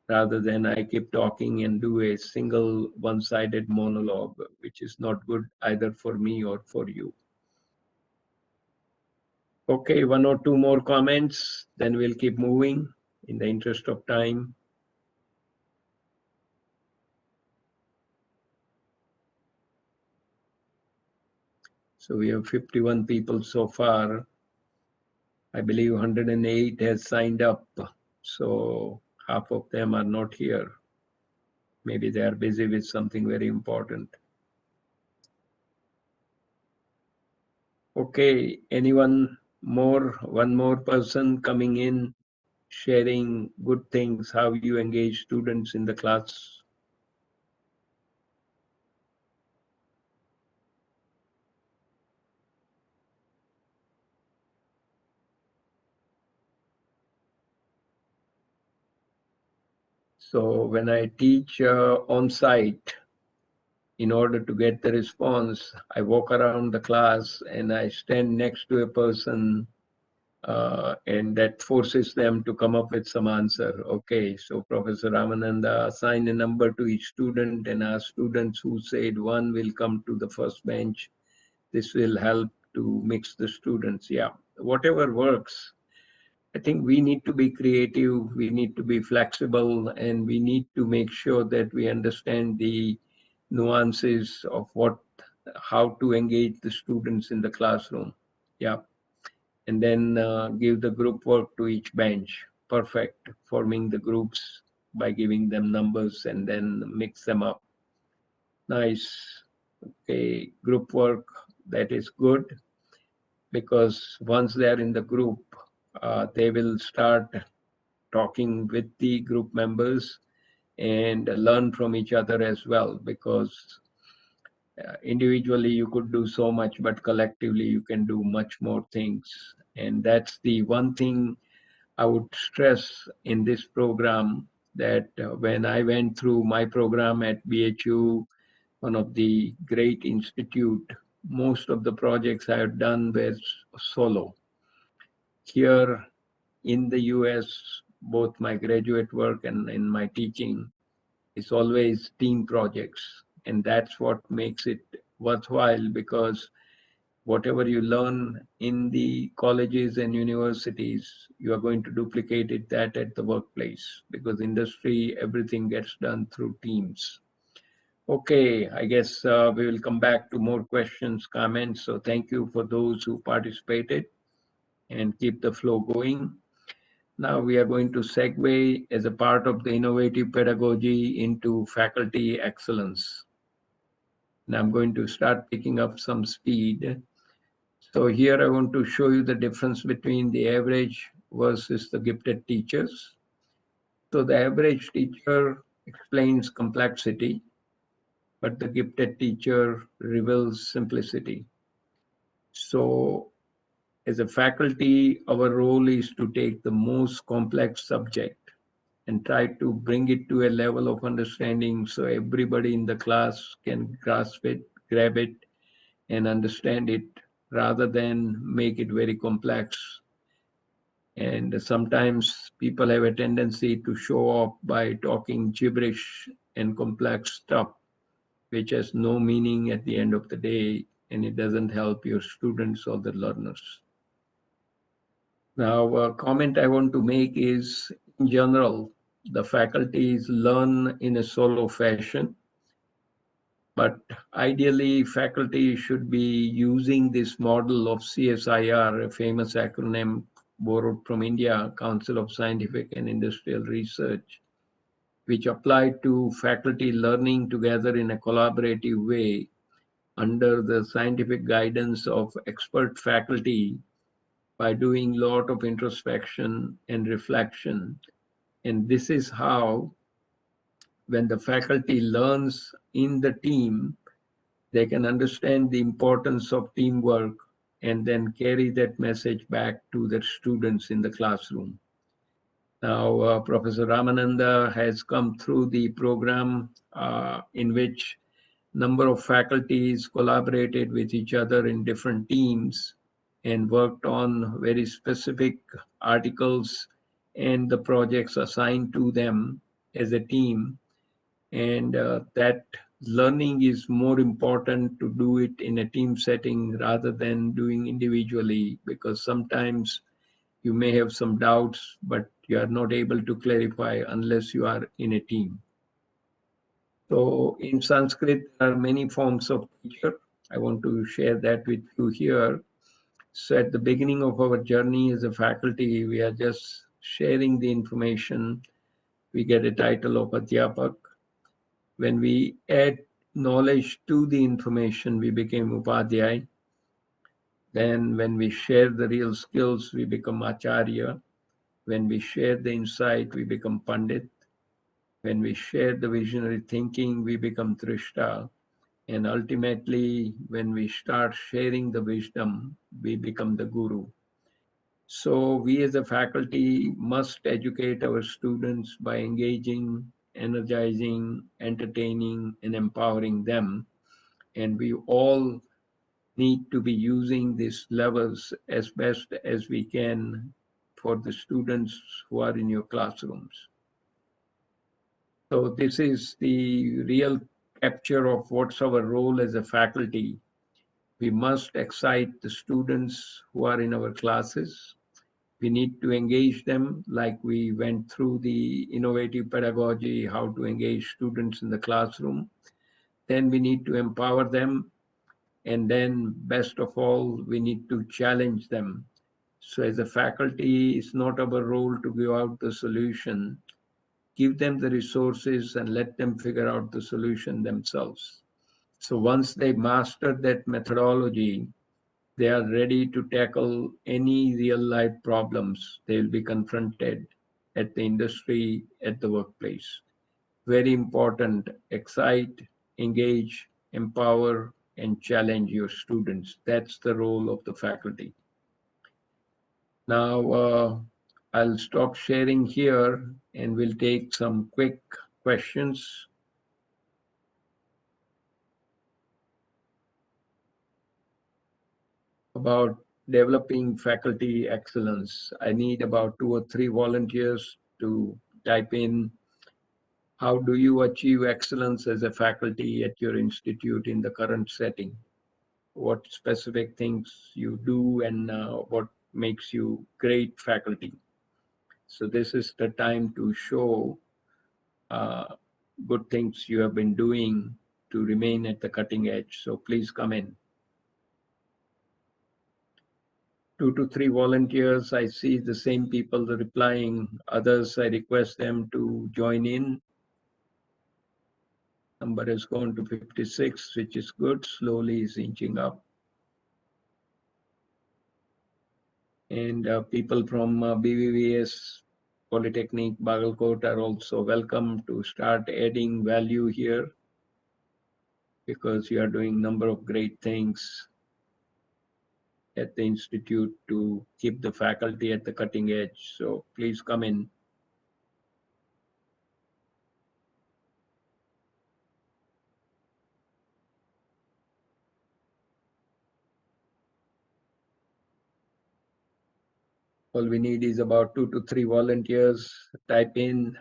rather than I keep talking and do a single one-sided monologue, which is not good either for me or for you. Okay, 1 or 2 more comments, then we'll keep moving in the interest of time. So we have 51 people so far. I believe 108 has signed up. So half of them are not here. Maybe they are busy with something very important. Okay, anyone more? One more person coming in, sharing good things, how you engage students in the class. So when I teach on site, in order to get the response, I walk around the class and I stand next to a person and that forces them to come up with some answer. Okay, so Professor Ramananda assign a number to each student and ask students who said one will come to the first bench. This will help to mix the students. Yeah, whatever works. I think we need to be creative, we need to be flexible, and we need to make sure that we understand the nuances of how to engage the students in the classroom. Yeah, and then give the group work to each bench. Perfect, forming the groups by giving them numbers and then mix them up. Nice. Okay, group work, that is good because once they're in the group, they will start talking with the group members and learn from each other as well because individually you could do so much, but collectively you can do much more things. And that's the one thing I would stress in this program, that when I went through my program at BHU, one of the great institute, most of the projects I had done were solo. Here in the US, both my graduate work and in my teaching, is always team projects. And that's what makes it worthwhile because whatever you learn in the colleges and universities, you are going to duplicate that at the workplace because industry, everything gets done through teams. Okay, I guess we will come back to more questions, comments. So thank you for those who participated and keep the flow going. Now we are going to segue as a part of the innovative pedagogy into faculty excellence. And I'm going to start picking up some speed. So here I want to show you the difference between the average versus the gifted teachers. So the average teacher explains complexity, but the gifted teacher reveals simplicity. So as a faculty, our role is to take the most complex subject and try to bring it to a level of understanding so everybody in the class can grasp it, grab it, and understand it rather than make it very complex. And sometimes people have a tendency to show off by talking gibberish and complex stuff, which has no meaning at the end of the day, and it doesn't help your students or the learners. Now, a comment I want to make is, in general, the faculties learn in a solo fashion, but ideally, faculty should be using this model of CSIR, a famous acronym borrowed from India, Council of Scientific and Industrial Research, which apply to faculty learning together in a collaborative way under the scientific guidance of expert faculty by doing a lot of introspection and reflection. And this is how, when the faculty learns in the team, they can understand the importance of teamwork and then carry that message back to their students in the classroom. Now, Professor Ramananda has come through the program in which number of faculties collaborated with each other in different teams and worked on very specific articles and the projects assigned to them as a team. And that learning is more important to do it in a team setting rather than doing individually, because sometimes you may have some doubts, but you are not able to clarify unless you are in a team. So in Sanskrit, there are many forms of teacher. I want to share that with you here. So at the beginning of our journey as a faculty, we are just sharing the information. We get a title of Adhyapak. When we add knowledge to the information, we became Upadhyay. Then when we share the real skills, we become Acharya. When we share the insight, we become Pandit. When we share the visionary thinking, we become Trishta. And ultimately, when we start sharing the wisdom, we become the Guru. So we as a faculty must educate our students by engaging, energizing, entertaining, and empowering them. And we all need to be using these levels as best as we can for the students who are in your classrooms. So this is the real capture of what's our role as a faculty. We must excite the students who are in our classes. We need to engage them, like we went through the innovative pedagogy, how to engage students in the classroom. Then we need to empower them. And then best of all, we need to challenge them. So as a faculty, it's not our role to give out the solution. Give them the resources and let them figure out the solution themselves. So once they master that methodology, they are ready to tackle any real life problems they will be confronted at the industry, at the workplace. Very important, excite, engage, empower, and challenge your students. That's the role of the faculty. Now, I'll stop sharing here and we'll take some quick questions. About developing faculty excellence. I need about 2 or 3 volunteers to type in, how do you achieve excellence as a faculty at your institute in the current setting? What specific things you do and what makes you great faculty? So this is the time to show good things you have been doing to remain at the cutting edge. So please come in. 2 to 3 volunteers. I see the same people replying. Others, I request them to join in. Number has gone to 56, which is good. Slowly is inching up. And people from BVVS Polytechnic, Bagalkot are also welcome to start adding value here because you are doing number of great things at the institute to keep the faculty at the cutting edge. So please come in. All we need is about 2 to 3 volunteers. Type in,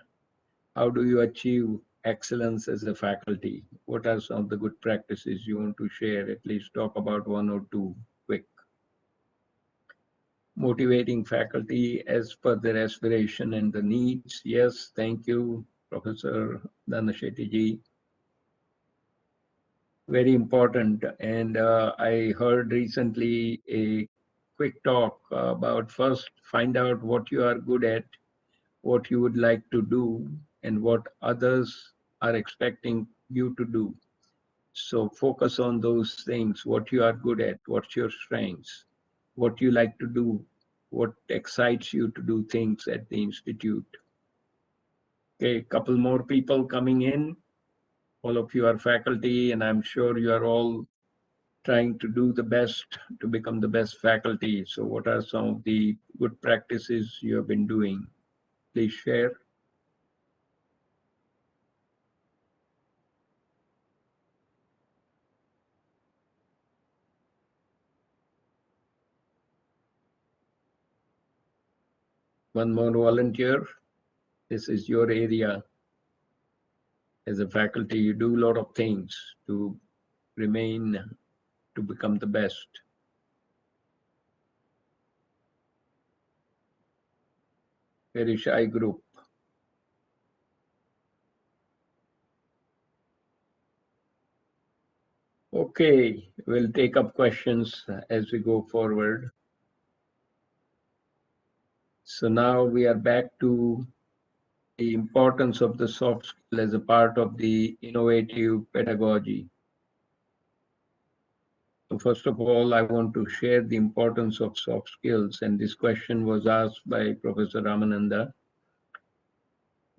how do you achieve excellence as a faculty? What are some of the good practices you want to share? At least talk about one or two quick. Motivating faculty as per their aspiration and the needs. Yes, thank you, Professor Dhanashetty ji. Very important. And I heard recently a quick talk about first find out what you are good at, what you would like to do, and what others are expecting you to do. So focus on those things, what you are good at, what's your strengths, what you like to do, what excites you to do things at the institute. Okay, couple more people coming in. All of you are faculty, and I'm sure you are all trying to do the best to become the best faculty. So what are some of the good practices you have been doing? Please share. One more volunteer. This is your area. As a faculty, you do a lot of things to remain, to become the best. Very shy group. Okay, we'll take up questions as we go forward. So now we are back to the importance of the soft skill as a part of the innovative pedagogy. So first of all, I want to share the importance of soft skills, and this question was asked by Professor Ramananda.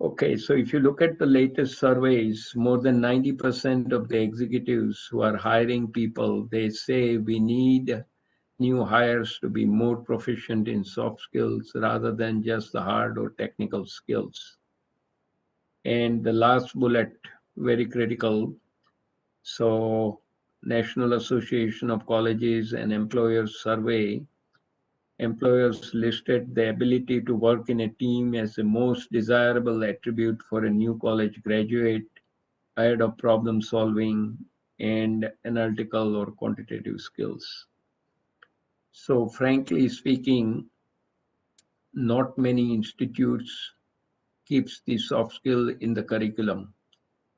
Okay, so if you look at the latest surveys, more than 90% of the executives who are hiring people, they say we need new hires to be more proficient in soft skills rather than just the hard or technical skills. And the last bullet, very critical. So National Association of Colleges and Employers survey, employers listed the ability to work in a team as the most desirable attribute for a new college graduate ahead of problem solving and analytical or quantitative skills. So frankly speaking, not many institutes keeps the soft skill in the curriculum.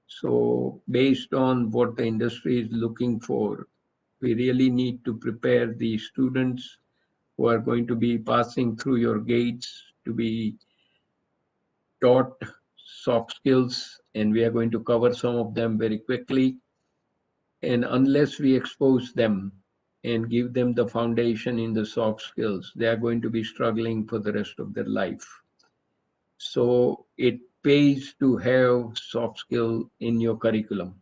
So based on what the industry is looking for, we really need to prepare the students who are going to be passing through your gates to be taught soft skills, and we are going to cover some of them very quickly. And unless we expose them and give them the foundation in the soft skills, they are going to be struggling for the rest of their life. So it pays to have soft skill in your curriculum.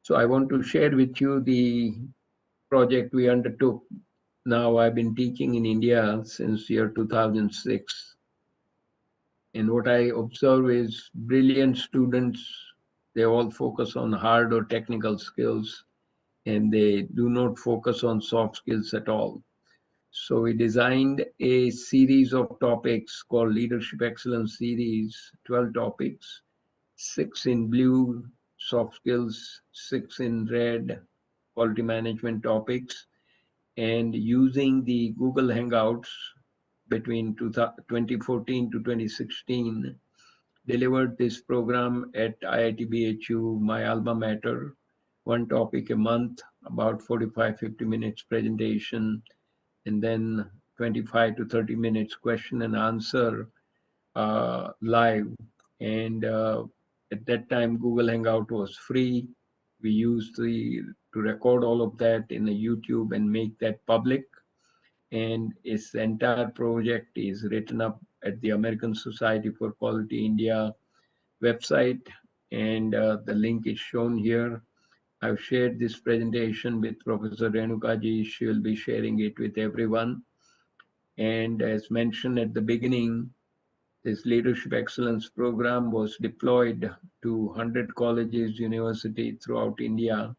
So I want to share with you the project we undertook. Now I've been teaching in India since year 2006. And what I observe is brilliant students, they all focus on hard or technical skills, and they do not focus on soft skills at all. So we designed a series of topics called Leadership Excellence Series, 12 topics, 6 in blue, soft skills, 6 in red, quality management topics, and using the Google Hangouts between 2014 to 2016, delivered this program at IIT BHU, my alma mater, one topic a month, about 45-50 minutes presentation, and then 25 to 30 minutes question and answer live. And at that time, Google Hangout was free. We used to record all of that in a YouTube and make that public. and its entire project is written up at the American Society for Quality India website, and the link is shown here. I've shared this presentation with Professor Renukaji. She will be sharing it with everyone. And as mentioned at the beginning, this Leadership Excellence Program was deployed to 100 colleges, universities throughout India.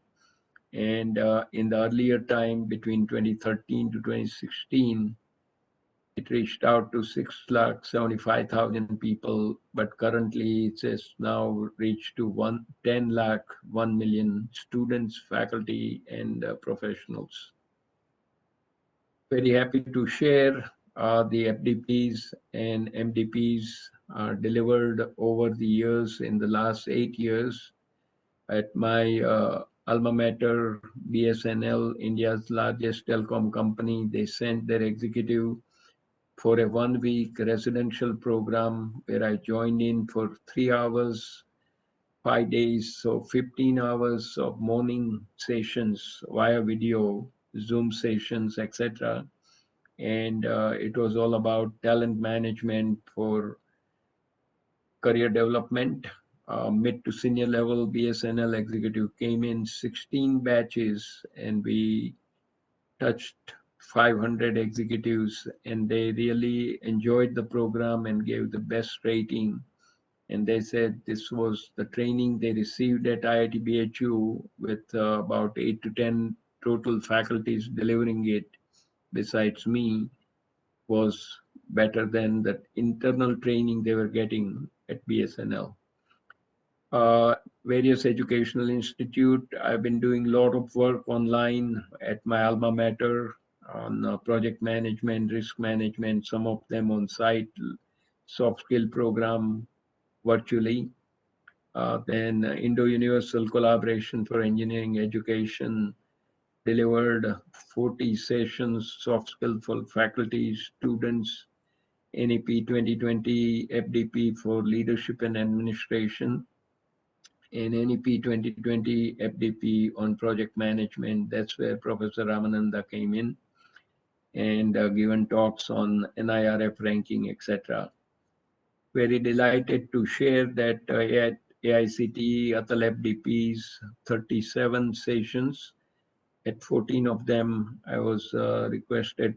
And in the earlier time, between 2013 to 2016, it reached out to 6,75,000 people, but currently it has now reached to 10 lakh, 1 million students, faculty, and professionals. Very happy to share the FDPs and MDPs delivered over the years in the last 8 years at my alma mater, BSNL, India's largest telecom company. They sent their executive for a 1 week residential program where I joined in for 3 hours, 5 days, so 15 hours of morning sessions via video, Zoom sessions, etc. And it was all about talent management for career development. Mid to senior level BSNL executive came in 16 batches, and we touched 500 executives, and they really enjoyed the program and gave the best rating. And they said this was the training they received at IIT BHU with about 8 to 10 total faculties delivering it besides me, was better than the internal training they were getting at BSNL. Various educational institute. I've been doing a lot of work online at my alma mater on project management, risk management, some of them on site, soft skill program virtually. Then Indo-Universal Collaboration for Engineering Education delivered 40 sessions, soft skill for faculty, students, NEP 2020, FDP for leadership and administration, in NEP 2020 FDP on project management. That's where Professor Ramananda came in and given talks on NIRF ranking, etc. Very delighted to share that at AICTE Atal FDPs 37 sessions. At 14 of them, I was requested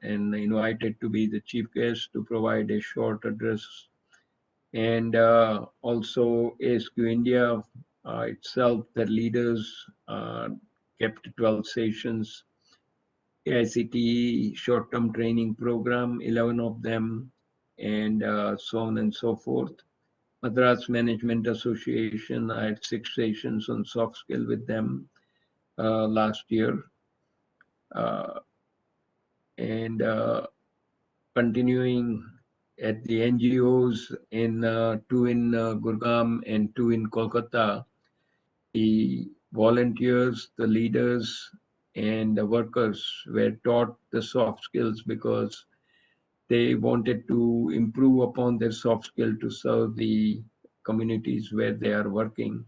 and invited to be the chief guest to provide a short address. And also ASQ India itself, the leaders kept 12 sessions. AICTE short-term training program, 11 of them, and so on and so forth. Madras Management Association, I had 6 sessions on soft skill with them last year. And continuing at the NGOs in 2 in Gurgaon and 2 in Kolkata, the volunteers, the leaders, and the workers were taught the soft skills because they wanted to improve upon their soft skill to serve the communities where they are working.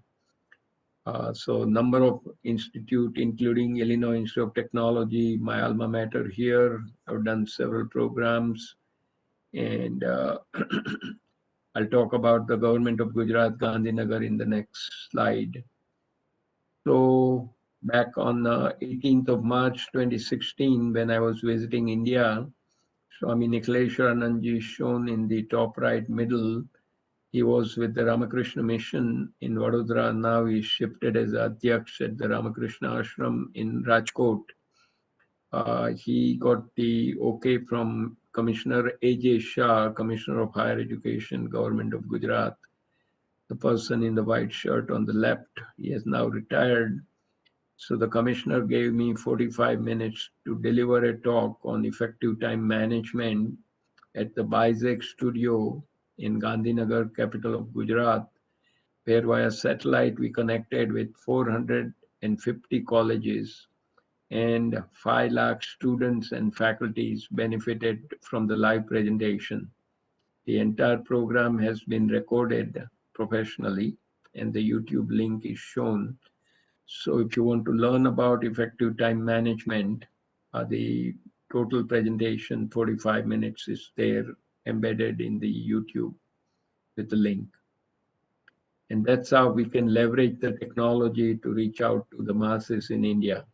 So number of institute, including Illinois Institute of Technology, my alma mater here, I've done several programs. And I'll talk about the government of Gujarat, Gandhinagar in the next slide. So back on 18th of March 2016, when I was visiting India, Swami Nikhleshwaranand is shown in the top right middle. He was with the Ramakrishna Mission in Vadodara. Now he's shifted as Adhyaksh at the Ramakrishna Ashram in Rajkot. He got the okay from Commissioner A.J. Shah, Commissioner of Higher Education, Government of Gujarat. The person in the white shirt on the left, he has now retired. So the commissioner gave me 45 minutes to deliver a talk on effective time management at the BISEC studio in Gandhinagar, capital of Gujarat, where via satellite we connected with 450 colleges, and 5 lakh students and faculties benefited from the live presentation. The entire program has been recorded professionally, and the YouTube link is shown. So if you want to learn about effective time management, the total presentation, 45 minutes, is there embedded in the YouTube with the link. And that's how we can leverage the technology to reach out to the masses in India.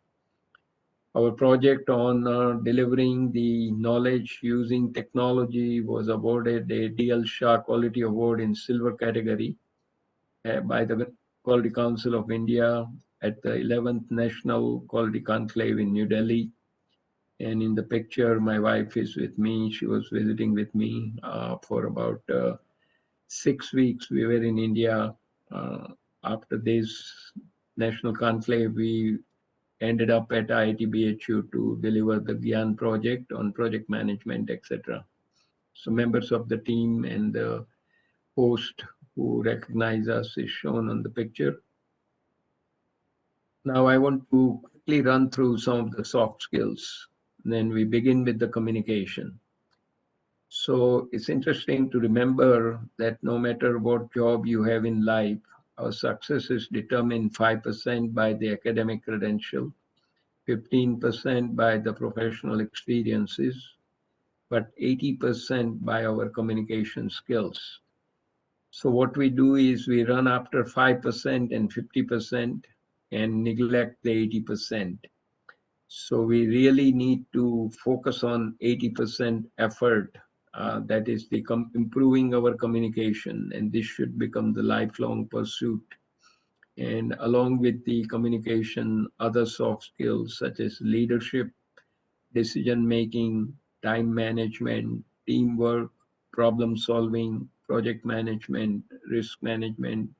Our project on delivering the knowledge using technology was awarded a DL Shah Quality Award in Silver category by the Quality Council of India at the 11th National Quality Conclave in New Delhi. And in the picture, my wife is with me. She was visiting with me for about 6 weeks. We were in India. After this national conclave, we ended up at IIT-BHU to deliver the Gyan project on project management, etc. So members of the team and the host who recognize us is shown on the picture. Now I want to quickly run through some of the soft skills. Then we begin with the communication. So it's interesting to remember that no matter what job you have in life, our success is determined 5% by the academic credential, 15% by the professional experiences, but 80% by our communication skills. So what we do is we run after 5% and 50% and neglect the 80%. So we really need to focus on 80% effort. That is the improving our communication, and this should become the lifelong pursuit. And along with the communication, other soft skills such as leadership, decision making, time management, teamwork, problem solving, project management, risk management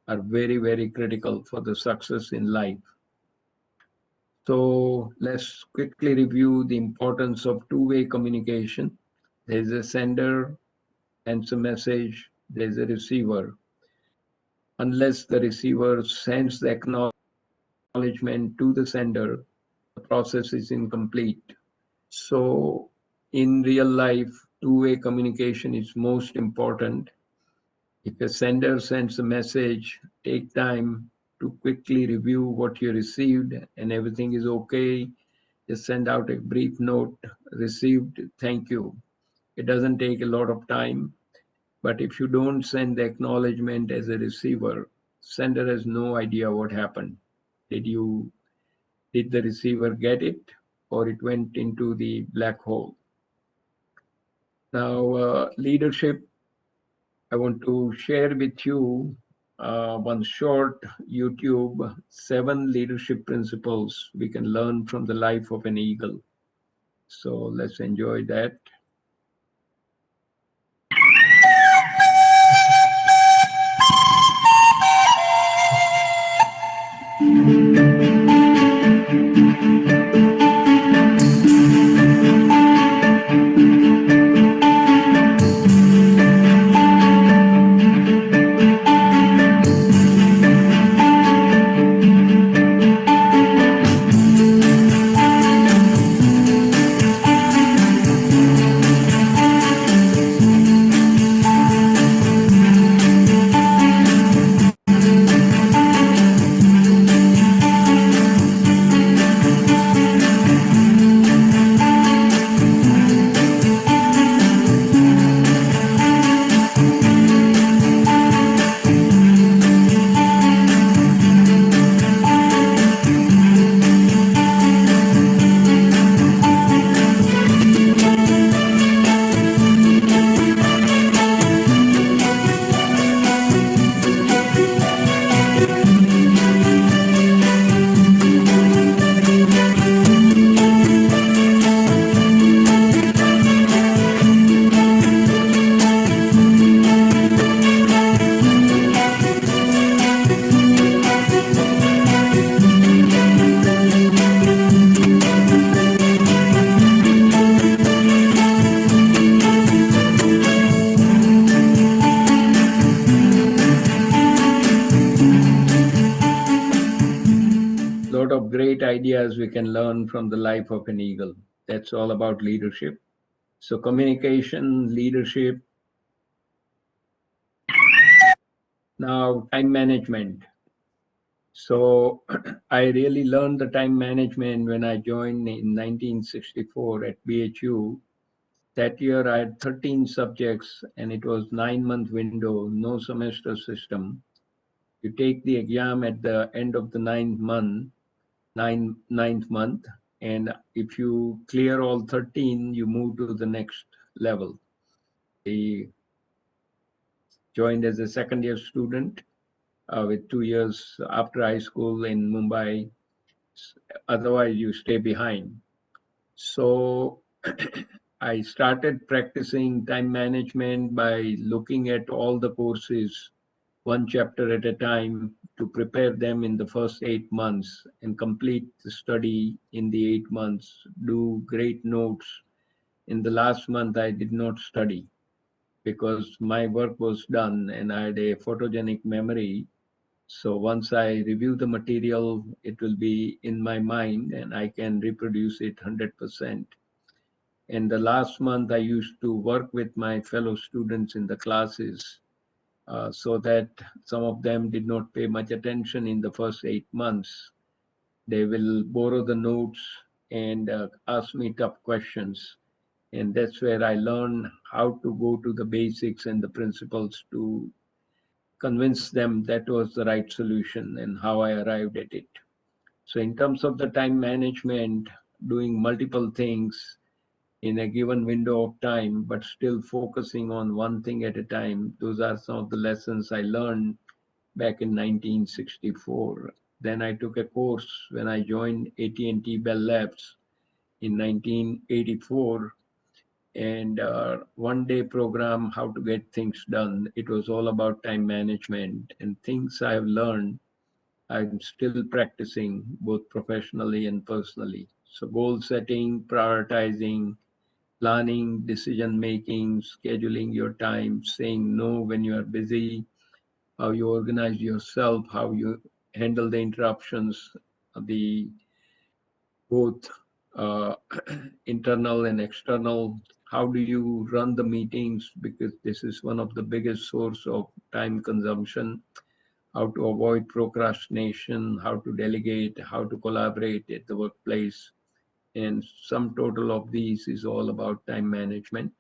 are very, very critical for the success in life. So let's quickly review the importance of two-way communication. There's a sender, sends a message, there's a receiver. Unless the receiver sends the acknowledgement to the sender, the process is incomplete. So in real life, two-way communication is most important. If a sender sends a message, take time to quickly review what you received and everything is okay. Just send out a brief note, received, thank you. It doesn't take a lot of time, but if you don't send the acknowledgement as a receiver, sender has no idea what happened. Did the receiver get it, or it went into the black hole? Now, leadership, I want to share with you one short YouTube, 7 leadership principles we can learn from the life of an eagle. So let's enjoy that. Lot of great ideas we can learn from the life of an eagle. That's all about leadership. So communication, leadership. Now, time management. So I really learned the time management when I joined in 1964 at BHU. That year I had 13 subjects and it was 9-month window, no semester system. You take the exam at the end of the ninth month, and if you clear all 13, you move to the next level. I joined as a second year student with 2 years after high school in Mumbai. Otherwise, you stay behind. So I started practicing time management by looking at all the courses, one chapter at a time, to prepare them in the first 8 months and complete the study in the 8 months, do great notes. In the last month, I did not study because my work was done and I had a photogenic memory. So once I review the material, it will be in my mind and I can reproduce it 100%. And the last month, I used to work with my fellow students in the classes so that some of them did not pay much attention in the first 8 months. They will borrow the notes and ask me tough questions. And that's where I learned how to go to the basics and the principles to convince them that was the right solution and how I arrived at it. So, in terms of the time management, doing multiple things in a given window of time, but still focusing on one thing at a time, those are some of the lessons I learned back in 1964. Then I took a course when I joined AT&T Bell Labs in 1984, and one-day program, how to get things done. It was all about time management and things I have learned. I'm still practicing both professionally and personally. So goal setting, prioritizing, planning, decision making, scheduling your time, saying no when you are busy, how you organize yourself, how you handle the interruptions, the both uh, internal and external. How do you run the meetings? Because this is one of the biggest source of time consumption. How to avoid procrastination, how to delegate, how to collaborate at the workplace. And sum total of these is all about time management.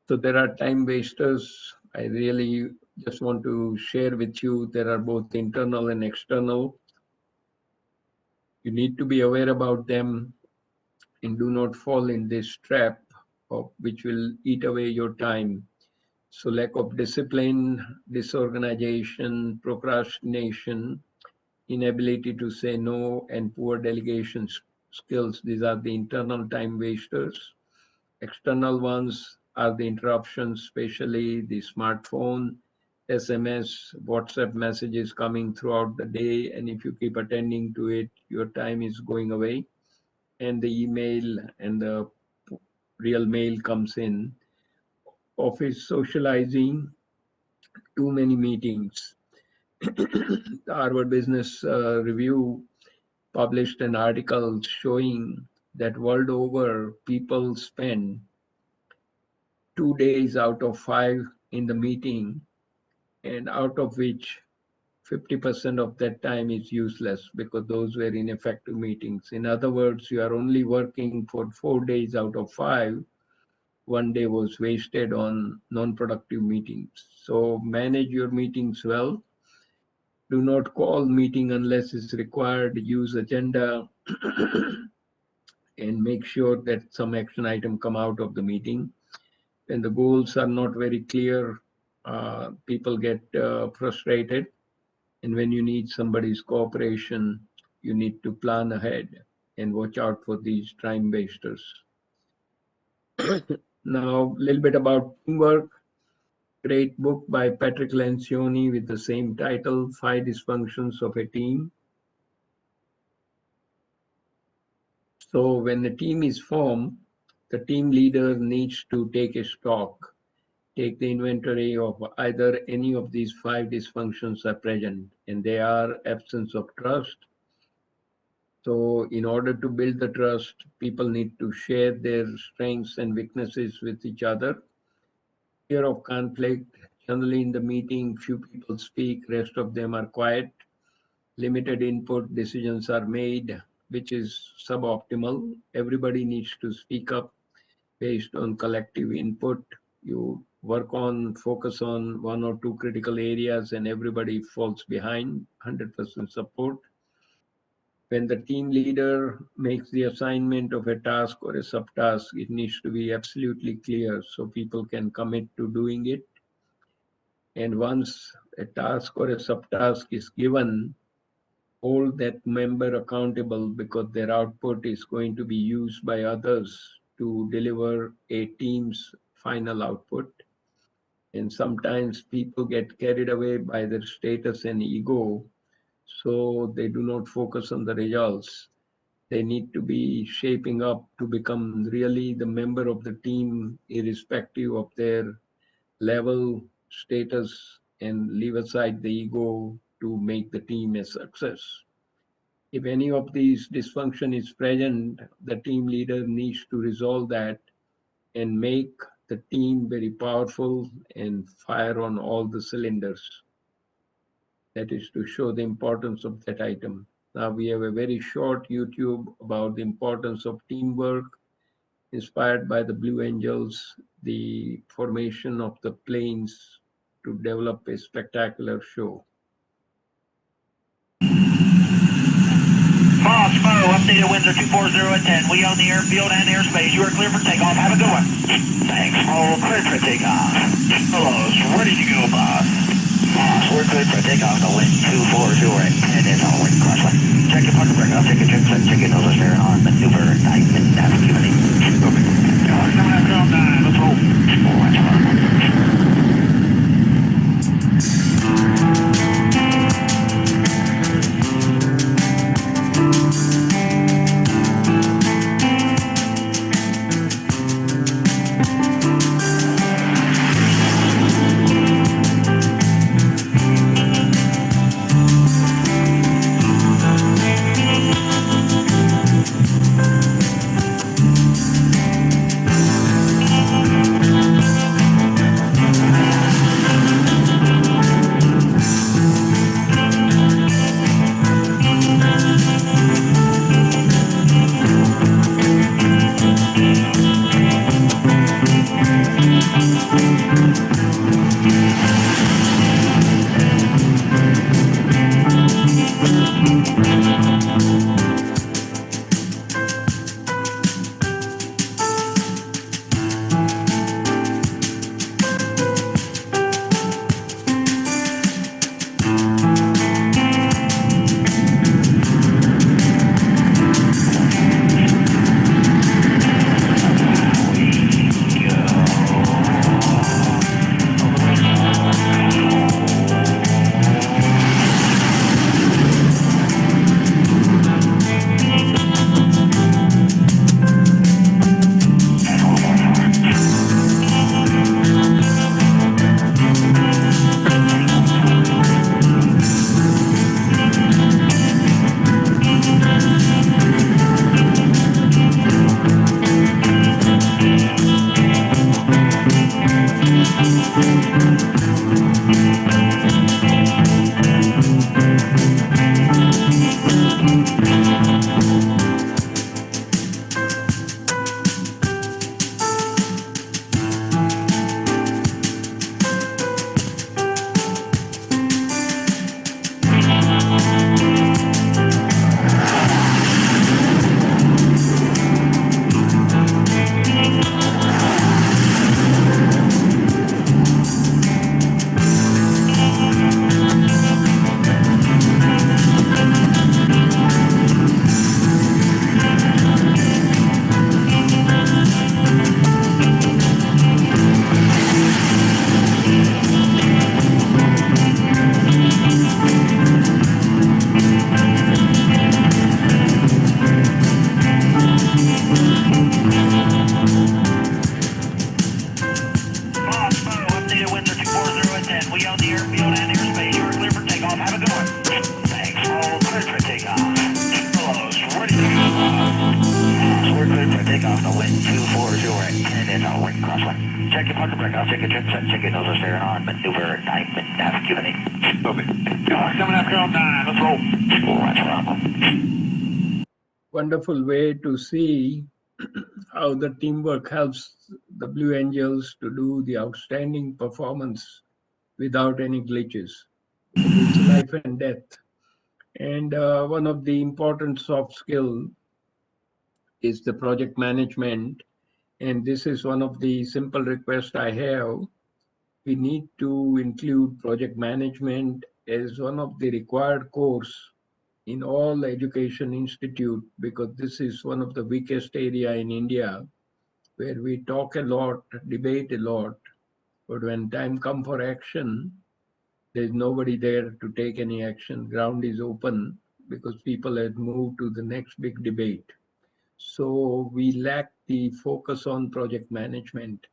So there are time wasters. I really just want to share with you, there are both internal and external. You need to be aware about them and do not fall in this trap of which will eat away your time. So lack of discipline, disorganization, procrastination, inability to say no, and poor delegation skills. These are the internal time wasters. External ones are the interruptions, especially the smartphone, SMS, WhatsApp messages coming throughout the day. And if you keep attending to it, your time is going away. And the email and the real mail comes in. Office socializing, too many meetings. The Harvard Business Review published an article showing that world over, people spend 2 days out of 5 in the meeting, and out of which 50% of that time is useless because those were ineffective meetings. In other words, you are only working for 4 days out of 5. One day was wasted on non-productive meetings. So manage your meetings well. Do not call meeting unless it's required. Use agenda and make sure that some action item come out of the meeting. When the goals are not very clear, people get frustrated. And when you need somebody's cooperation, you need to plan ahead and watch out for these time wasters. Now, a little bit about teamwork. Great book by Patrick Lencioni with the same title, Five Dysfunctions of a Team. So when a team is formed, the team leader needs to take a stock, take the inventory of either any of these five dysfunctions are present, and they are absence of trust. So in order to build the trust, people need to share their strengths and weaknesses with each other. Fear of conflict, generally in the meeting, few people speak, rest of them are quiet. limited input, decisions are made, which is suboptimal. Everybody needs to speak up based on collective input. You focus on one or two critical areas, and everybody falls behind. 100% support. When the team leader makes the assignment of a task or a subtask, it needs to be absolutely clear so people can commit to doing it. And once a task or a subtask is given, hold that member accountable, because their output is going to be used by others to deliver a team's final output. And sometimes people get carried away by their status and ego, so they do not focus on the results. They need to be shaping up to become really the member of the team, irrespective of their level, status, and leave aside the ego to make the team a success. If any of these dysfunction is present, the team leader needs to resolve that and make the team very powerful and fire on all the cylinders. That is to show the importance of that item. Now we have a very short YouTube about the importance of teamwork, inspired by the Blue Angels, the formation of the planes to develop a spectacular show. Foxborough, updated Windsor 240 at 10. We own the airfield and airspace. You are clear for takeoff. Have a good one. Thanks. All clear for takeoff. Hellos, ready to go, boss. Boss, we're clear for takeoff. The wind 240 at 10 is on wind crosswind. Check your pucker brake off. Check your trim set. Check your nose fair on. Maneuver. Tight and navigate. Okay. Let's roll. Oh, that's hard. is our wing crosswind. Check your pucker brake, I'll check your trim set, check your nose steering on, maneuver, type, and navigate. Okay. Coming up here on 9, let's roll. Roger, Rumble. Wonderful way to see how the teamwork helps the Blue Angels to do the outstanding performance without any glitches. It's life and death. And one of the important soft skill is the project management. And this is one of the simple requests I have. We need to include project management as one of the required course in all education institute, because this is one of the weakest area in India, where we talk a lot, debate a lot, but when time comes for action, there's nobody there to take any action. Ground is open because people have moved to the next big debate. So we lack the focus on project management.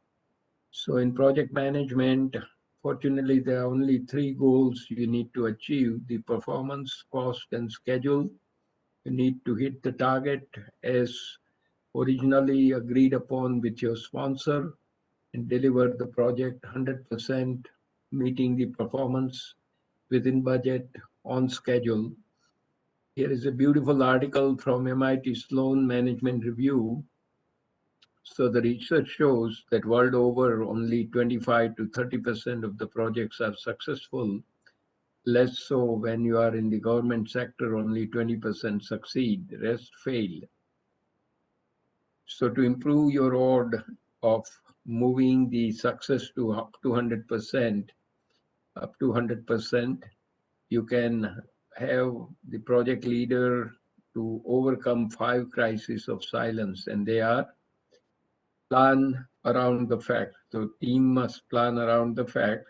So in project management, fortunately, there are only 3 goals you need to achieve: the performance, cost, and schedule. You need to hit the target as originally agreed upon with your sponsor and deliver the project 100%, meeting the performance within budget, on schedule. Here is a beautiful article from MIT Sloan Management Review. So the research shows that world over, only 25 to 30% of the projects are successful. Less so when you are in the government sector, only 20% succeed, the rest fail. So to improve your odds of moving the success to up to 100%, you can have the project leader to overcome 5 crises of silence, and they are: plan around the fact. So team must plan around the fact.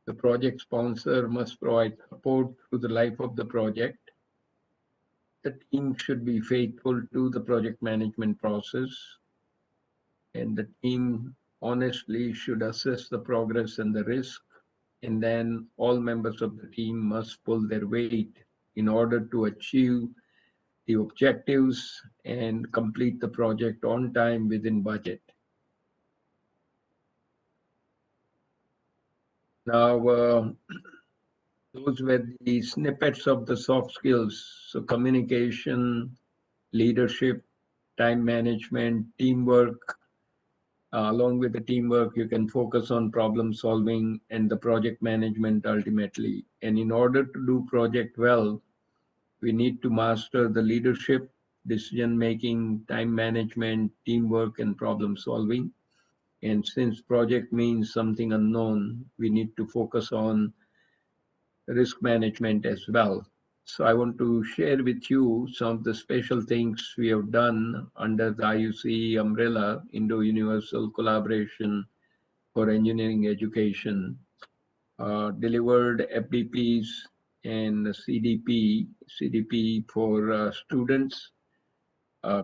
The project sponsor must provide support through the life of the project. The team should be faithful to the project management process, and the team honestly should assess the progress and the risk. And then all members of the team must pull their weight in order to achieve the objectives and complete the project on time within budget. Now, those were the snippets of the soft skills. So communication, leadership, time management, teamwork. Along with the teamwork, you can focus on problem solving and the project management ultimately. And in order to do project well, we need to master the leadership, decision making, time management, teamwork, and problem solving. And since project means something unknown, we need to focus on risk management as well. So I want to share with you some of the special things we have done under the IUC umbrella, Indo-Universal Collaboration for Engineering Education, delivered FDPs and CDP for students,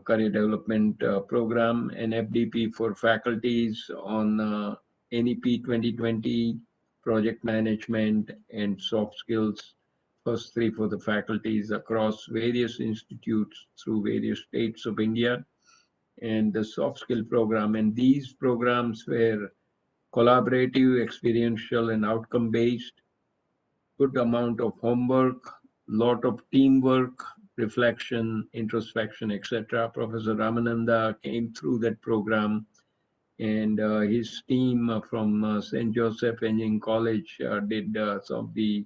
career development program, and FDP for faculties on NEP 2020, project management, and soft skills. First 3 for the faculties across various institutes through various states of India, and the soft skill program. And these programs were collaborative, experiential, and outcome based. Good amount of homework, lot of teamwork, reflection, introspection, etc. Professor Ramananda came through that program, and his team from St. Joseph Engineering College did some of the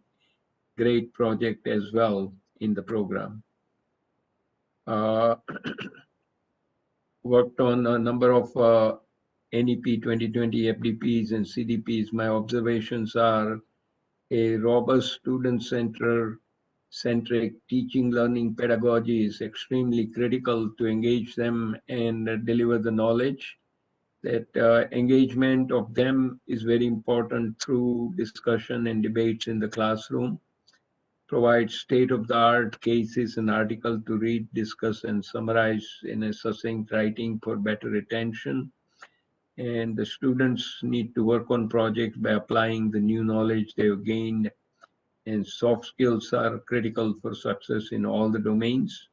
great project as well in the program. Worked on a number of NEP 2020 FDPs and CDPs. My observations are a robust student-centric teaching learning pedagogy is extremely critical to engage them and deliver the knowledge. That engagement of them is very important through discussion and debates in the classroom. Provide state-of-the-art cases and articles to read, discuss, and summarize in a succinct writing for better retention. And the students need to work on projects by applying the new knowledge they have gained, and soft skills are critical for success in all the domains.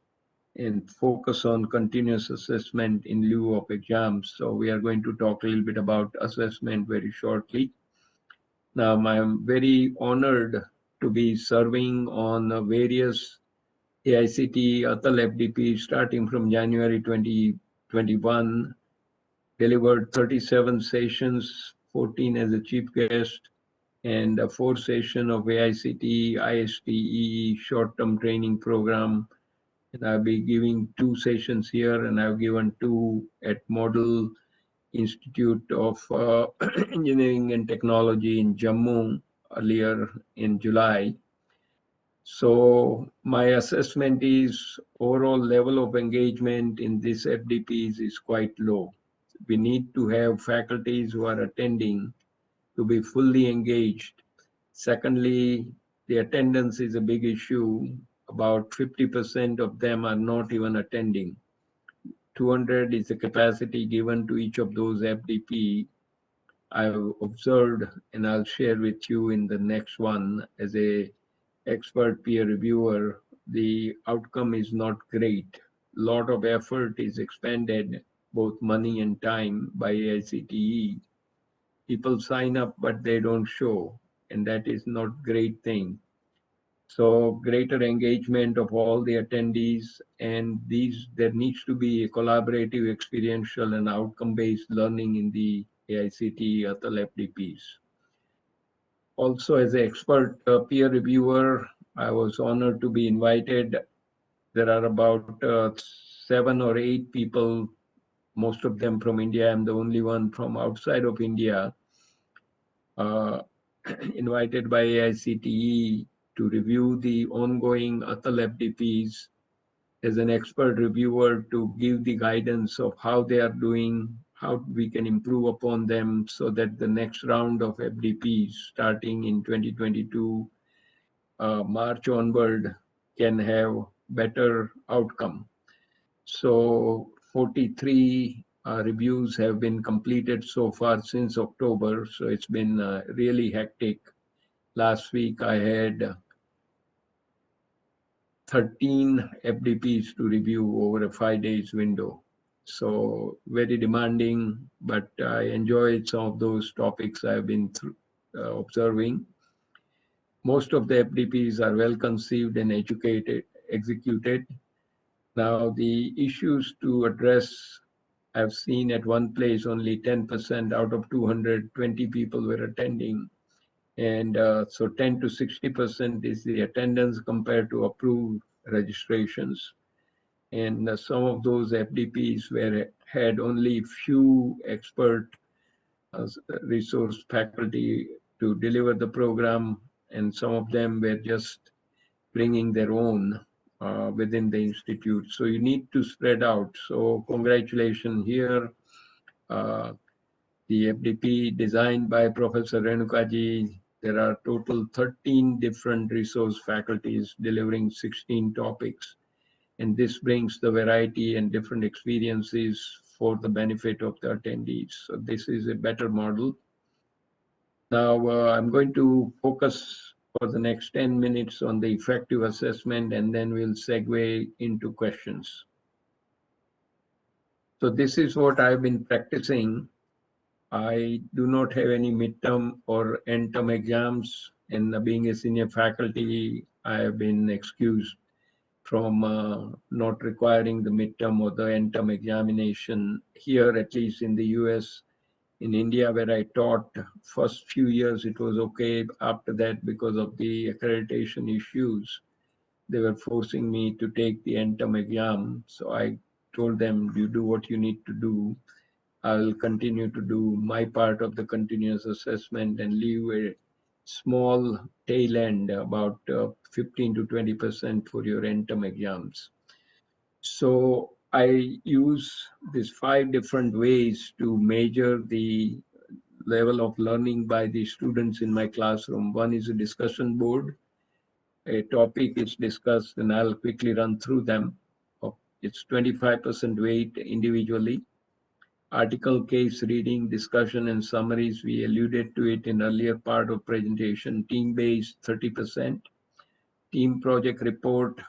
and focus on continuous assessment in lieu of exams. So we are going to talk a little bit about assessment very shortly. Now, I'm very honored to be serving on various AICTE Atal FDP starting from January 2021, delivered 37 sessions, 14 as a chief guest, and a 4 session of AICTE ISTE short-term training program. And I'll be giving 2 sessions here, and I've given 2 at Model Institute of Engineering and Technology in Jammu earlier in July. So my assessment is overall level of engagement in these FDPs is quite low. We need to have faculties who are attending to be fully engaged. Secondly, the attendance is a big issue. About 50% of them are not even attending. 200 is the capacity given to each of those FDP. I've observed, and I'll share with you in the next one as a expert peer reviewer, the outcome is not great. A lot of effort is expended, both money and time, by AICTE. People sign up, but they don't show, and that is not great thing. So greater engagement of all the attendees, and there needs to be a collaborative, experiential, and outcome-based learning in the AICTE Atal FDPs. Also, as an expert peer reviewer, I was honored to be invited. There are about 7 or 8 people, most of them from India. I'm the only one from outside of India, invited by AICTE to review the ongoing Atal FDPs as an expert reviewer to give the guidance of how they are doing, how we can improve upon them so that the next round of FDPs starting in 2022, March onward, can have better outcome. So 43 reviews have been completed so far since October. So it's been really hectic. Last week I had 13 FDPs to review over a 5 days window. So very demanding, but I enjoyed some of those topics I've been observing. Most of the FDPs are well conceived and executed. Now the issues to address, I've seen at one place only 10% out of 220 people were attending. And so 10 to 60% is the attendance compared to approved registrations. And some of those FDPs had only few expert resource faculty to deliver the program, and some of them were just bringing their own within the institute. So you need to spread out. So congratulations here. The FDP designed by Professor Renukaji. There are total 13 different resource faculties delivering 16 topics. And this brings the variety and different experiences for the benefit of the attendees. So this is a better model. Now I'm going to focus for the next 10 minutes on the effective assessment, and then we'll segue into questions. So this is what I've been practicing. I do not have any midterm or end term exams, and being a senior faculty, I have been excused from not requiring the midterm or the end term examination here, at least in the US. In India, where I taught, first few years it was okay. After that, because of the accreditation issues, they were forcing me to take the end term exam. So I told them, you do what you need to do. I'll continue to do my part of the continuous assessment and leave a small tail end, about 15 to 20% for your end term exams. So I use these 5 different ways to measure the level of learning by the students in my classroom. One is a discussion board. A topic is discussed and I'll quickly run through them. It's 25% weight individually. Article, case reading, discussion, and summaries, we alluded to it in earlier part of presentation. Team-based, 30%. Team project report,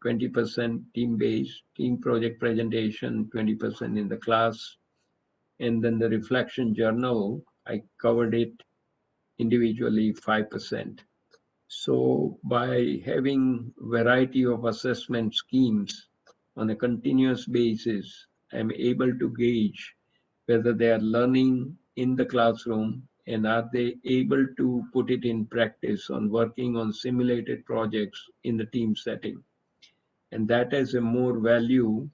20% team-based, team project presentation, 20% in the class. And then the reflection journal, I covered it individually 5%. So by having variety of assessment schemes on a continuous basis, I'm able to gauge whether they are learning in the classroom and are they able to put it in practice on working on simulated projects in the team setting. And that has a more value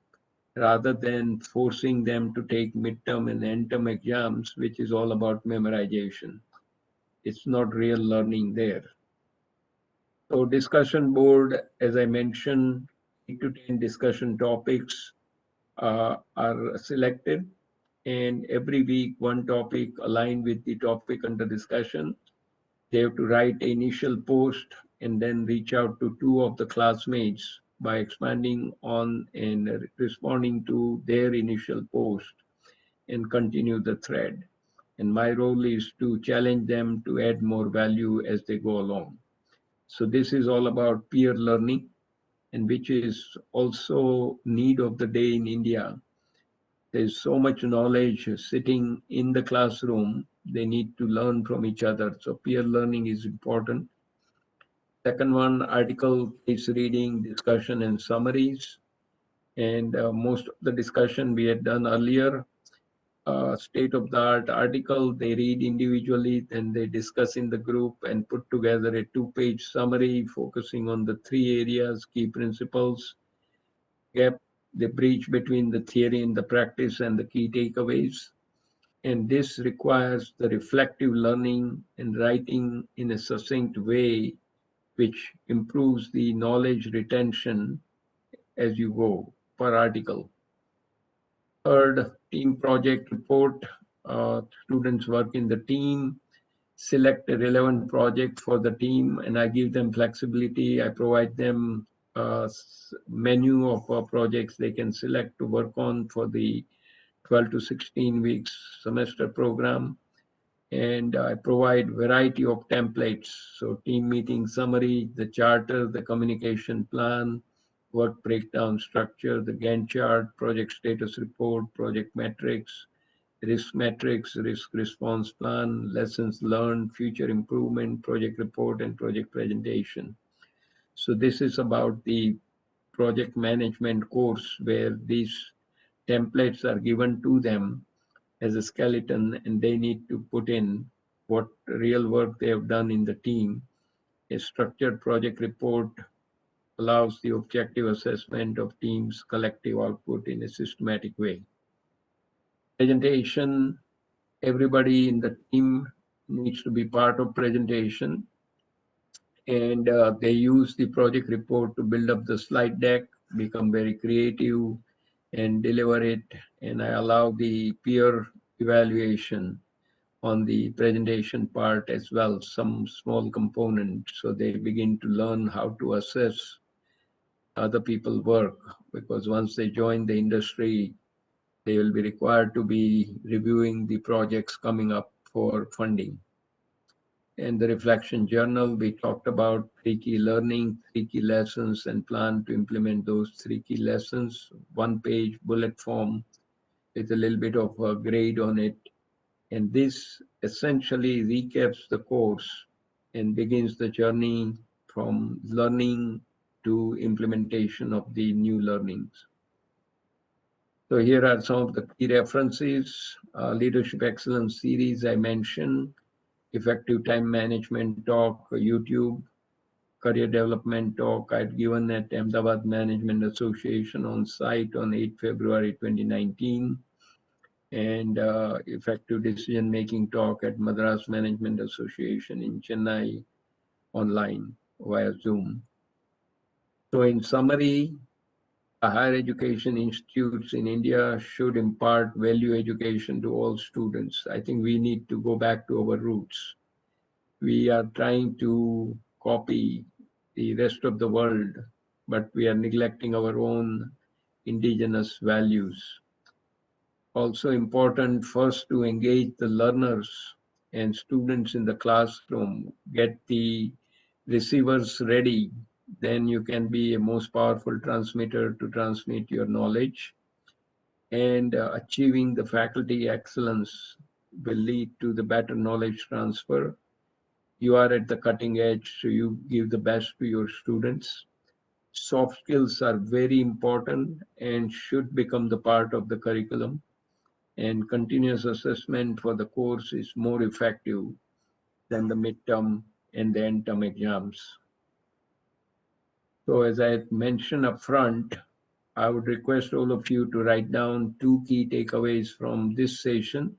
rather than forcing them to take midterm and end term exams, which is all about memorization. It's not real learning there. So discussion board, as I mentioned, 8 to 10 discussion topics are selected, and every week one topic aligned with the topic under discussion. They have to write an initial post and then reach out to 2 of the classmates by expanding on and responding to their initial post and continue the thread. And my role is to challenge them to add more value as they go along. So this is all about peer learning, and which is also need of the day in India. There's so much knowledge sitting in the classroom, they need to learn from each other. So peer learning is important. Second one, article, case reading, discussion, and summaries. And most of the discussion we had done earlier, state-of-the-art article, they read individually, then they discuss in the group and put together a 2-page summary focusing on the 3 areas, key principles, gap, the bridge between the theory and the practice, and the key takeaways. And this requires the reflective learning and writing in a succinct way, which improves the knowledge retention as you go per article. Third, team project report. Students work in the team, select a relevant project for the team, and I give them flexibility. I provide them a menu of projects they can select to work on for the 12 to 16 weeks semester program. And I provide variety of templates. So team meeting summary, the charter, the communication plan, work breakdown structure, the Gantt chart, project status report, project metrics, risk response plan, lessons learned, future improvement, project report, and project presentation. So this is about the project management course where these templates are given to them as a skeleton, and they need to put in what real work they have done in the team. A structured project report allows the objective assessment of teams' collective output in a systematic way. Presentation, everybody in the team needs to be part of presentation, and they use the project report to build up the slide deck, become very creative and deliver it, and I allow the peer evaluation on the presentation part as well, some small component, so they begin to learn how to assess other people's work, because once they join the industry, they will be required to be reviewing the projects coming up for funding. And the reflection journal, we talked about 3 key learning, 3 key lessons, and plan to implement those 3 key lessons, 1-page bullet form with a little bit of a grade on it. And this essentially recaps the course and begins the journey from learning to implementation of the new learnings. So here are some of the key references. Leadership Excellence series I mentioned, effective time management talk, YouTube, career development talk I'd given at Ahmedabad Management Association on site on 8 February 2019. And effective decision-making talk at Madras Management Association in Chennai online via Zoom. So in summary, higher education institutes in India should impart value education to all students. I think we need to go back to our roots. We are trying to copy the rest of the world, but we are neglecting our own indigenous values. Also important first to engage the learners and students in the classroom, get the receivers ready then you can be a most powerful transmitter to transmit your knowledge. And achieving the faculty excellence will lead to the better knowledge transfer. You are at the cutting edge, so you give the best to your students. Soft skills are very important and should become the part of the curriculum. And continuous assessment for the course is more effective than the midterm and the end term exams. So as I mentioned up front, I would request all of you to write down 2 key takeaways from this session,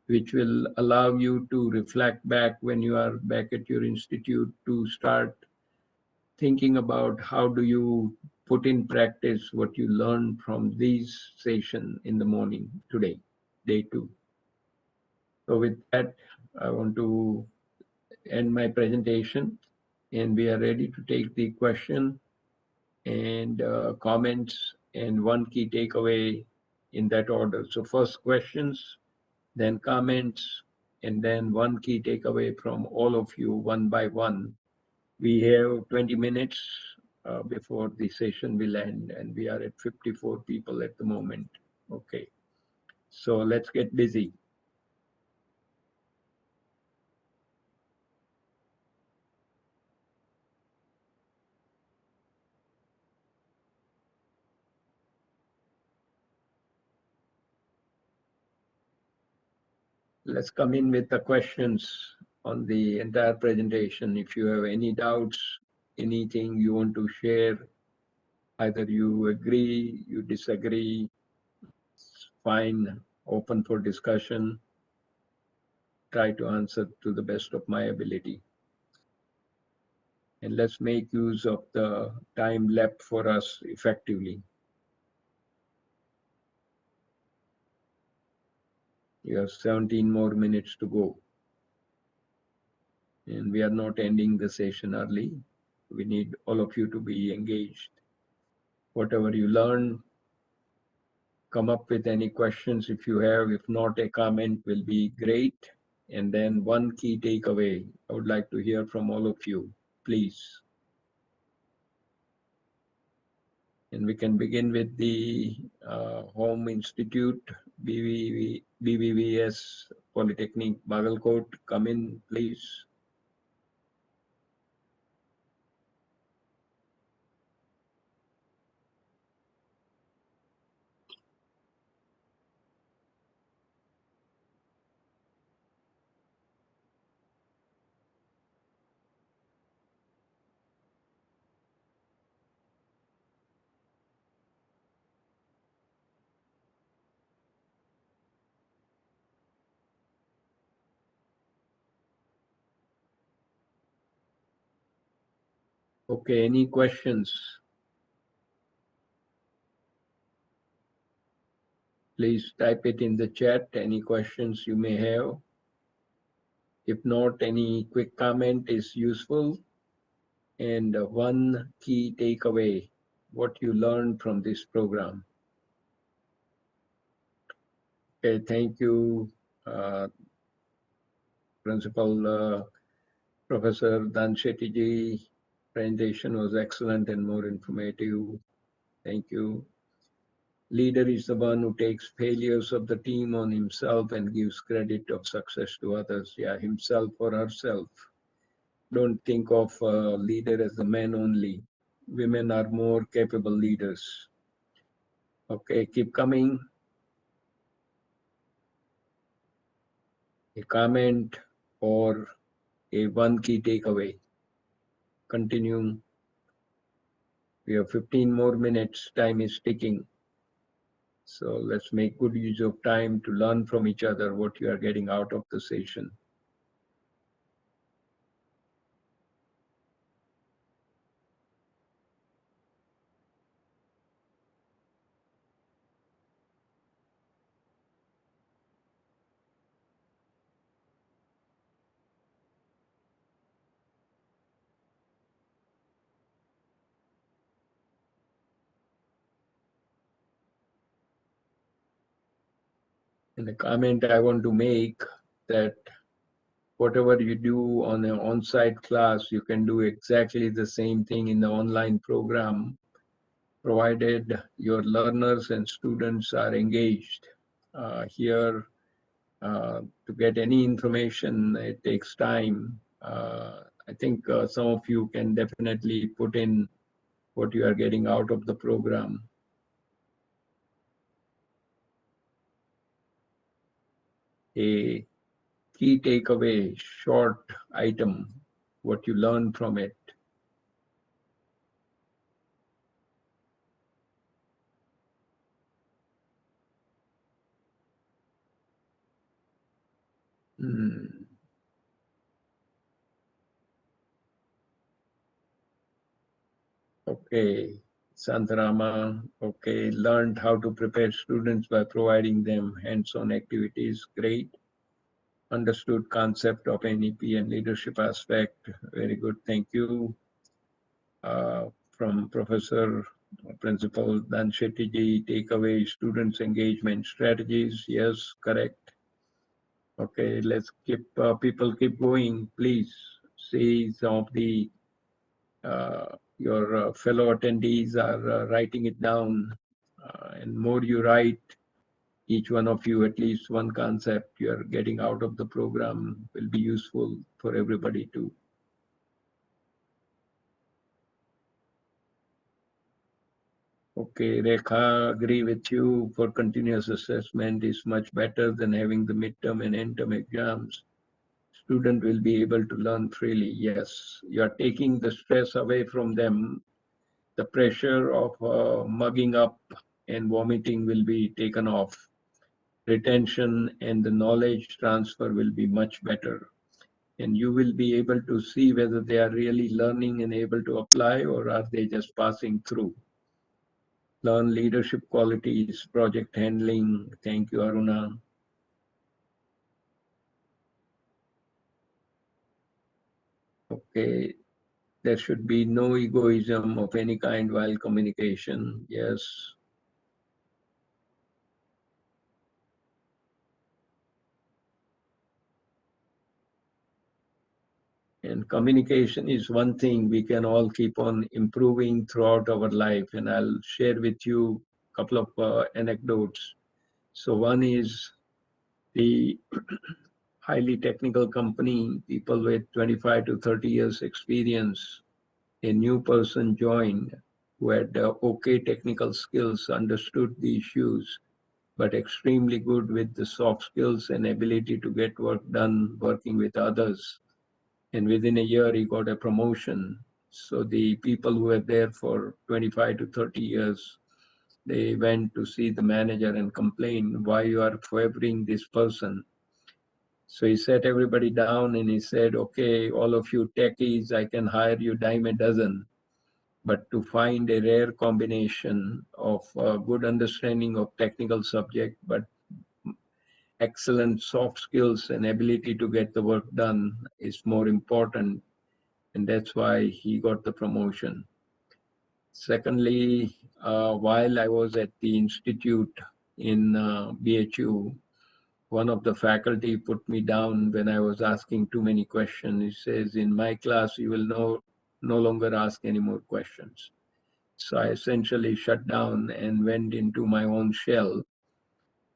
which will allow you to reflect back when you are back at your institute to start thinking about how do you put in practice what you learned from this session in the morning today, day 2. So with that, I want to end my presentation, and we are ready to take the question and comments and 1 key takeaway in that order. So first questions, then comments, and then 1 key takeaway from all of you one by one. We have 20 minutes before the session will end, and we are at 54 people at the moment. Okay, so let's get busy. Let's come in with the questions on the entire presentation. If you have any doubts, anything you want to share, either you agree, you disagree, it's fine, open for discussion. Try to answer to the best of my ability. And let's make use of the time left for us effectively. You have 17 more minutes to go. And we are not ending the session early. We need all of you to be engaged. Whatever you learn, come up with any questions if you have. If not, a comment will be great. And then 1 key takeaway. I would like to hear from all of you, please. And we can begin with the Home Institute, BVVS Polytechnic, Bagalkot. Come in, please. Okay, any questions? Please type it in the chat, any questions you may have. If not, any quick comment is useful. And 1 key takeaway, what you learned from this program. Okay, thank you, Principal Professor Dan Shetty ji. Presentation was excellent and more informative. Thank you. Leader is the one who takes failures of the team on himself and gives credit of success to others. Yeah, himself or herself. Don't think of a leader as a man only. Women are more capable leaders. Okay, keep coming. A comment or a 1 key takeaway. Continue. We have 15 more minutes. Time is ticking. So let's make good use of time to learn from each other what you are getting out of the session. And the comment I want to make that whatever you do on an on-site class, you can do exactly the same thing in the online program, provided your learners and students are engaged. Here, to get any information, it takes time. I think some of you can definitely put in what you are getting out of the program. A key takeaway, short item, what you learn from it. Okay, Santarama, okay, learned how to prepare students by providing them hands-on activities. Great. Understood concept of NEP and leadership aspect. Very good, thank you. From Professor Principal Dan Shetty, takeaway students engagement strategies. Yes, correct. Okay, let's keep people keep going. Please see some of the your fellow attendees are writing it down. And more you write, each one of you, at least one concept you are getting out of the program will be useful for everybody too. Okay, Rekha, agree with you. For continuous assessment is much better than having the midterm and end term exams. Student will be able to learn freely. Yes, you are taking the stress away from them. The pressure of mugging up and vomiting will be taken off. Retention and the knowledge transfer will be much better. And you will be able to see whether they are really learning and able to apply, or are they just passing through. Learn leadership qualities, project handling. Thank you, Aruna. Okay, there should be no egoism of any kind while communication. Yes. And communication is one thing we can all keep on improving throughout our life. And I'll share with you a couple of anecdotes. So one is the highly technical company, people with 25 to 30 years experience. A new person joined who had okay technical skills, understood the issues, but extremely good with the soft skills and ability to get work done working with others. And within a year, he got a promotion. So the people who were there for 25 to 30 years, they went to see the manager and complained, why you are favoring this person? So he sat everybody down and he said, okay, all of you techies, I can hire you dime a dozen. But to find a rare combination of good understanding of technical subject, but excellent soft skills and ability to get the work done is more important. And that's why he got the promotion. Secondly, while I was at the institute in BHU, one of the faculty put me down when I was asking too many questions. He says, in my class, you will no longer ask any more questions. So I essentially shut down and went into my own shell.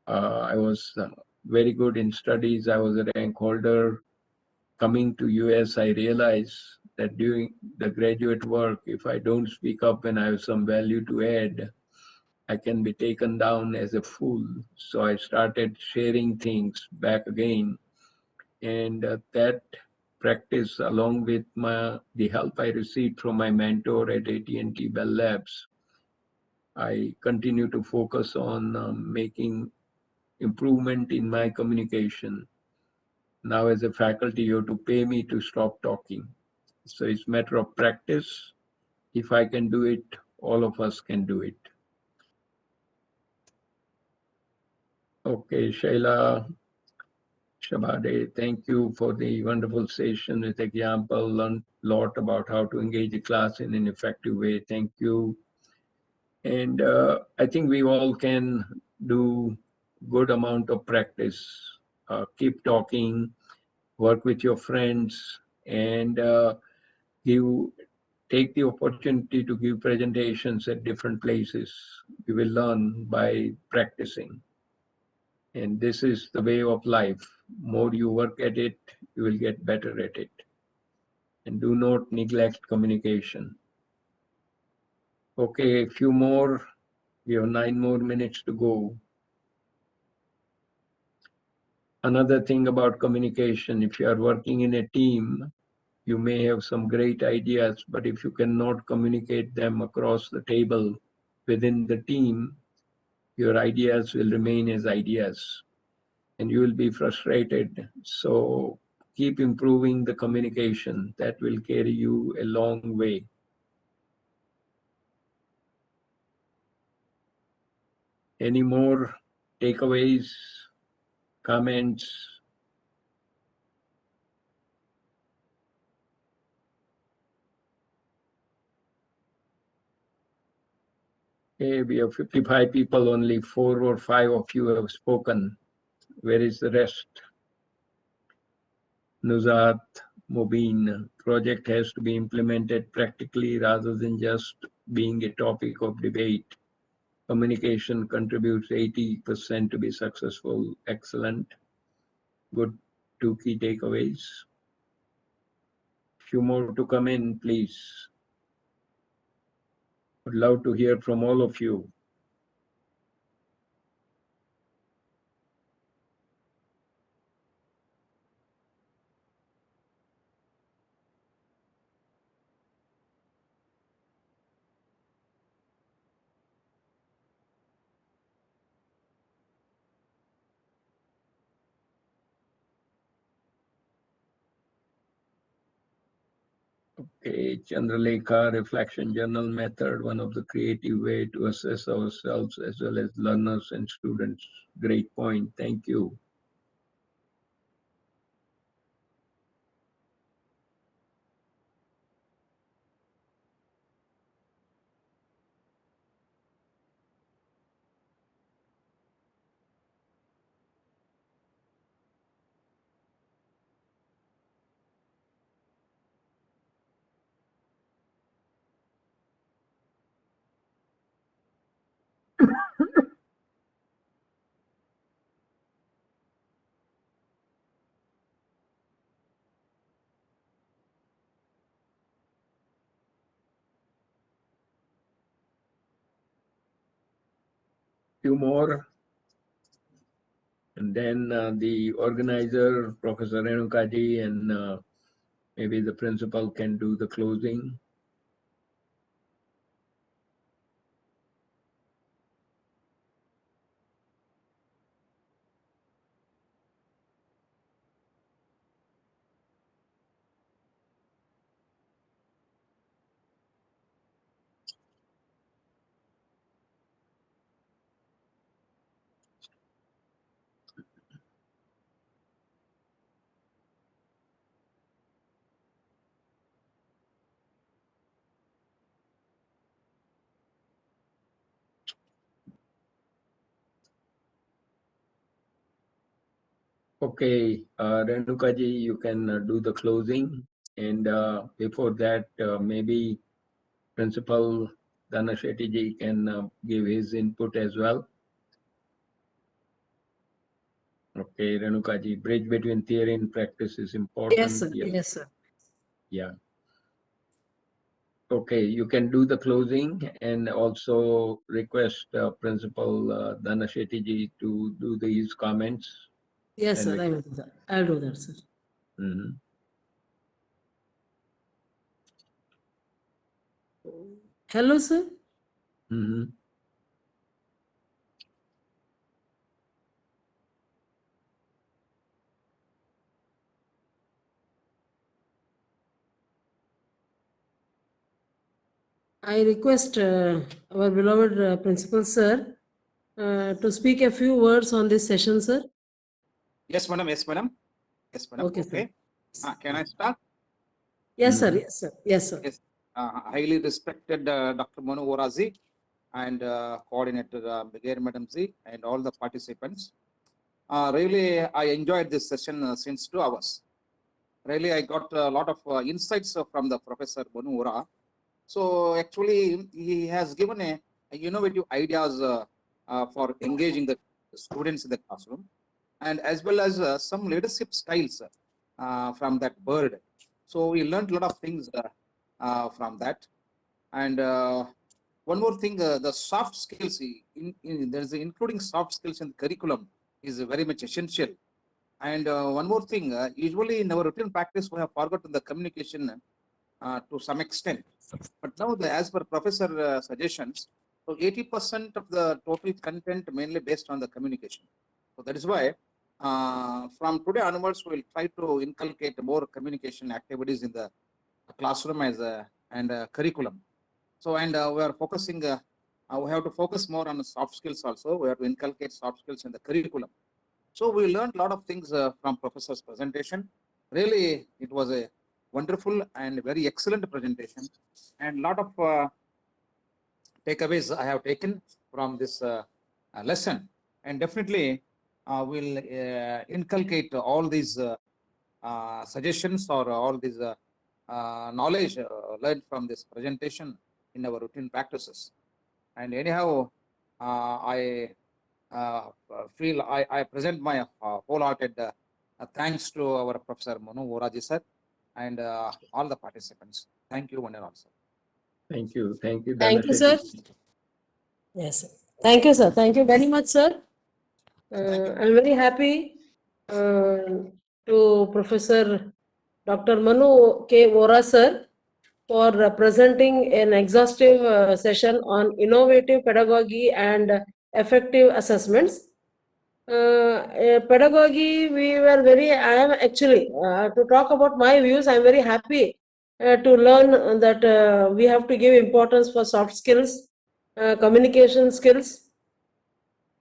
I was very good in studies. I was a rank holder. Coming to US, I realized that doing the graduate work, if I don't speak up and I have some value to add, I can be taken down as a fool. So I started sharing things back again. And that practice, along with the help I received from my mentor at AT&T Bell Labs, I continue to focus on making improvement in my communication. Now as a faculty, you have to pay me to stop talking. So it's a matter of practice. If I can do it, all of us can do it. Okay, Shaila Shabade, thank you for the wonderful session with example. Learned a lot about how to engage the class in an effective way. Thank you. And I think we all can do good amount of practice. Keep talking. work with your friends, and take the opportunity to give presentations at different places. You will learn by practicing. And this is the way of life. More you work at it, you will get better at it. And do not neglect communication. Okay, a few more. We have 9 more minutes to go. Another thing about communication, if you are working in a team, you may have some great ideas, but if you cannot communicate them across the table within the team, your ideas will remain as ideas and you will be frustrated. So keep improving the communication. That will carry you a long way. Any more takeaways, comments? Okay, we have 55 people, only 4 or 5 of you have spoken. Where is the rest? Nuzat, Mobeen, project has to be implemented practically rather than just being a topic of debate. Communication contributes 80% to be successful. Excellent. Good 2 key takeaways. Few more to come in, please. Would love to hear from all of you. Okay, Chandralekha, reflection journal method, one of the creative way to assess ourselves as well as learners and students. Great point, thank you. Few more. And then the organizer, Professor Renukaji, and maybe the principal can do the closing. Okay, Renukaji, you can do the closing. And before that, maybe Principal Dana Shetty can give his input as well. Okay, Renukaji, bridge between theory and practice is important. Yes, sir. Yes, sir. Yeah. Okay, you can do the closing and also request Principal Dana Shetty to do these comments. Yes, And sir. I will do that. I'll do that, sir. Mhm. Hello, sir. Mhm. I request our beloved principal, sir, to speak a few words on this session, sir. Yes, madam. Yes, madam. Yes, madam. Okay, sir. Can I start? Yes, sir. Yes, sir. Yes, sir. Yes. Highly respected Dr. Manu Vora ji and coordinator Brigadier Madam ji and all the participants. Really, I enjoyed this session since 2 hours. really I got a lot of insights from the Professor Manu Vora. So actually, he has given a innovative ideas for engaging the students in the classroom, and as well as some leadership styles from that bird. So we learned a lot of things from that. And one more thing, the soft skills, there's including soft skills in the curriculum is very much essential. And one more thing, usually in our routine practice, we have forgotten the communication to some extent. But now, as per Professor suggestions, so 80% of the total content mainly based on the communication. So that is why from today onwards, we will try to inculcate more communication activities in the classroom as and curriculum. So, and we are focusing, we have to focus more on the soft skills also. We have to inculcate soft skills in the curriculum. So we learned a lot of things from Professor's presentation. Really, it was a wonderful and very excellent presentation, and a lot of takeaways I have taken from this lesson. And definitely, we'll inculcate all these suggestions or all these knowledge learned from this presentation in our routine practices. And anyhow, I feel I present my wholehearted thanks to our Professor Manu Vora sir and all the participants. Thank you, one and all, sir. Thank you. Thank you, Thank you, Dhanashekhar. sir. Yes, sir. Thank you, sir. Thank you very much, sir. I'm very happy to Professor Dr. Manu K. Vora, sir, for presenting an exhaustive session on innovative pedagogy and effective assessments. Pedagogy, I am actually, to talk about my views, I'm very happy to learn that we have to give importance for soft skills, communication skills,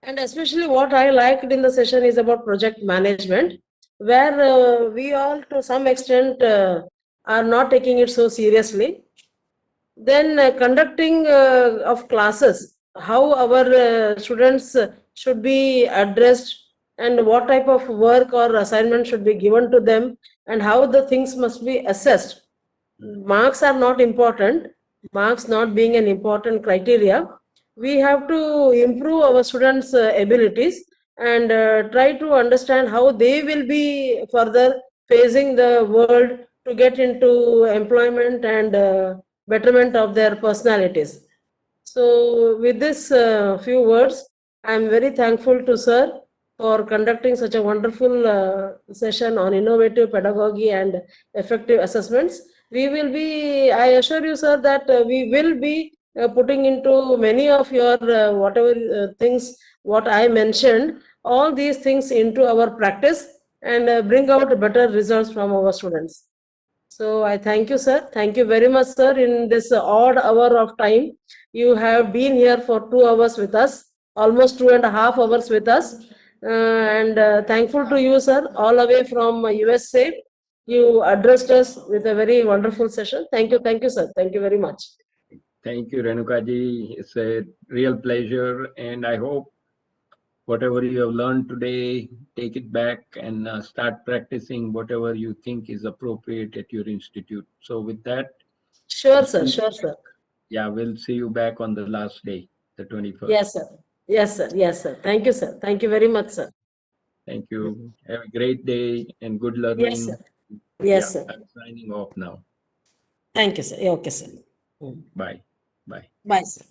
and especially what I liked in the session is about project management, where we all to some extent are not taking it so seriously. Then conducting of classes, how our students should be addressed and what type of work or assignment should be given to them and how the things must be assessed. Marks are not important, marks not being an important criteria. We have to improve our students' abilities and try to understand how they will be further facing the world to get into employment and betterment of their personalities. So with this few words, I am very thankful to sir for conducting such a wonderful session on innovative pedagogy and effective assessments. We will be, I assure you sir, that we will be putting into many of your whatever things, what I mentioned, all these things into our practice and bring out better results from our students. So I thank you, sir. Thank you very much, sir. In this odd hour of time, you have been here for 2 hours with us, almost 2.5 hours with us. And thankful to you, sir, all the way from USA. You addressed us with a very wonderful session. Thank you, sir. Thank you very much. Thank you, Renukaji. It's a real pleasure, and I hope whatever you have learned today, take it back and start practicing whatever you think is appropriate at your institute. So with that, Sure, sir. Sure, sir. yeah, we'll see you back on the last day, the 21st. Yes, sir. Yes, sir. Yes, sir. Thank you, sir. Thank you very much, sir. Thank you. Have a great day and good Yes, learning. sir. Yes, Yeah, sir. I'm signing off now. Thank you, sir. Yeah, okay, sir. Bye. Bye. Bye, sir.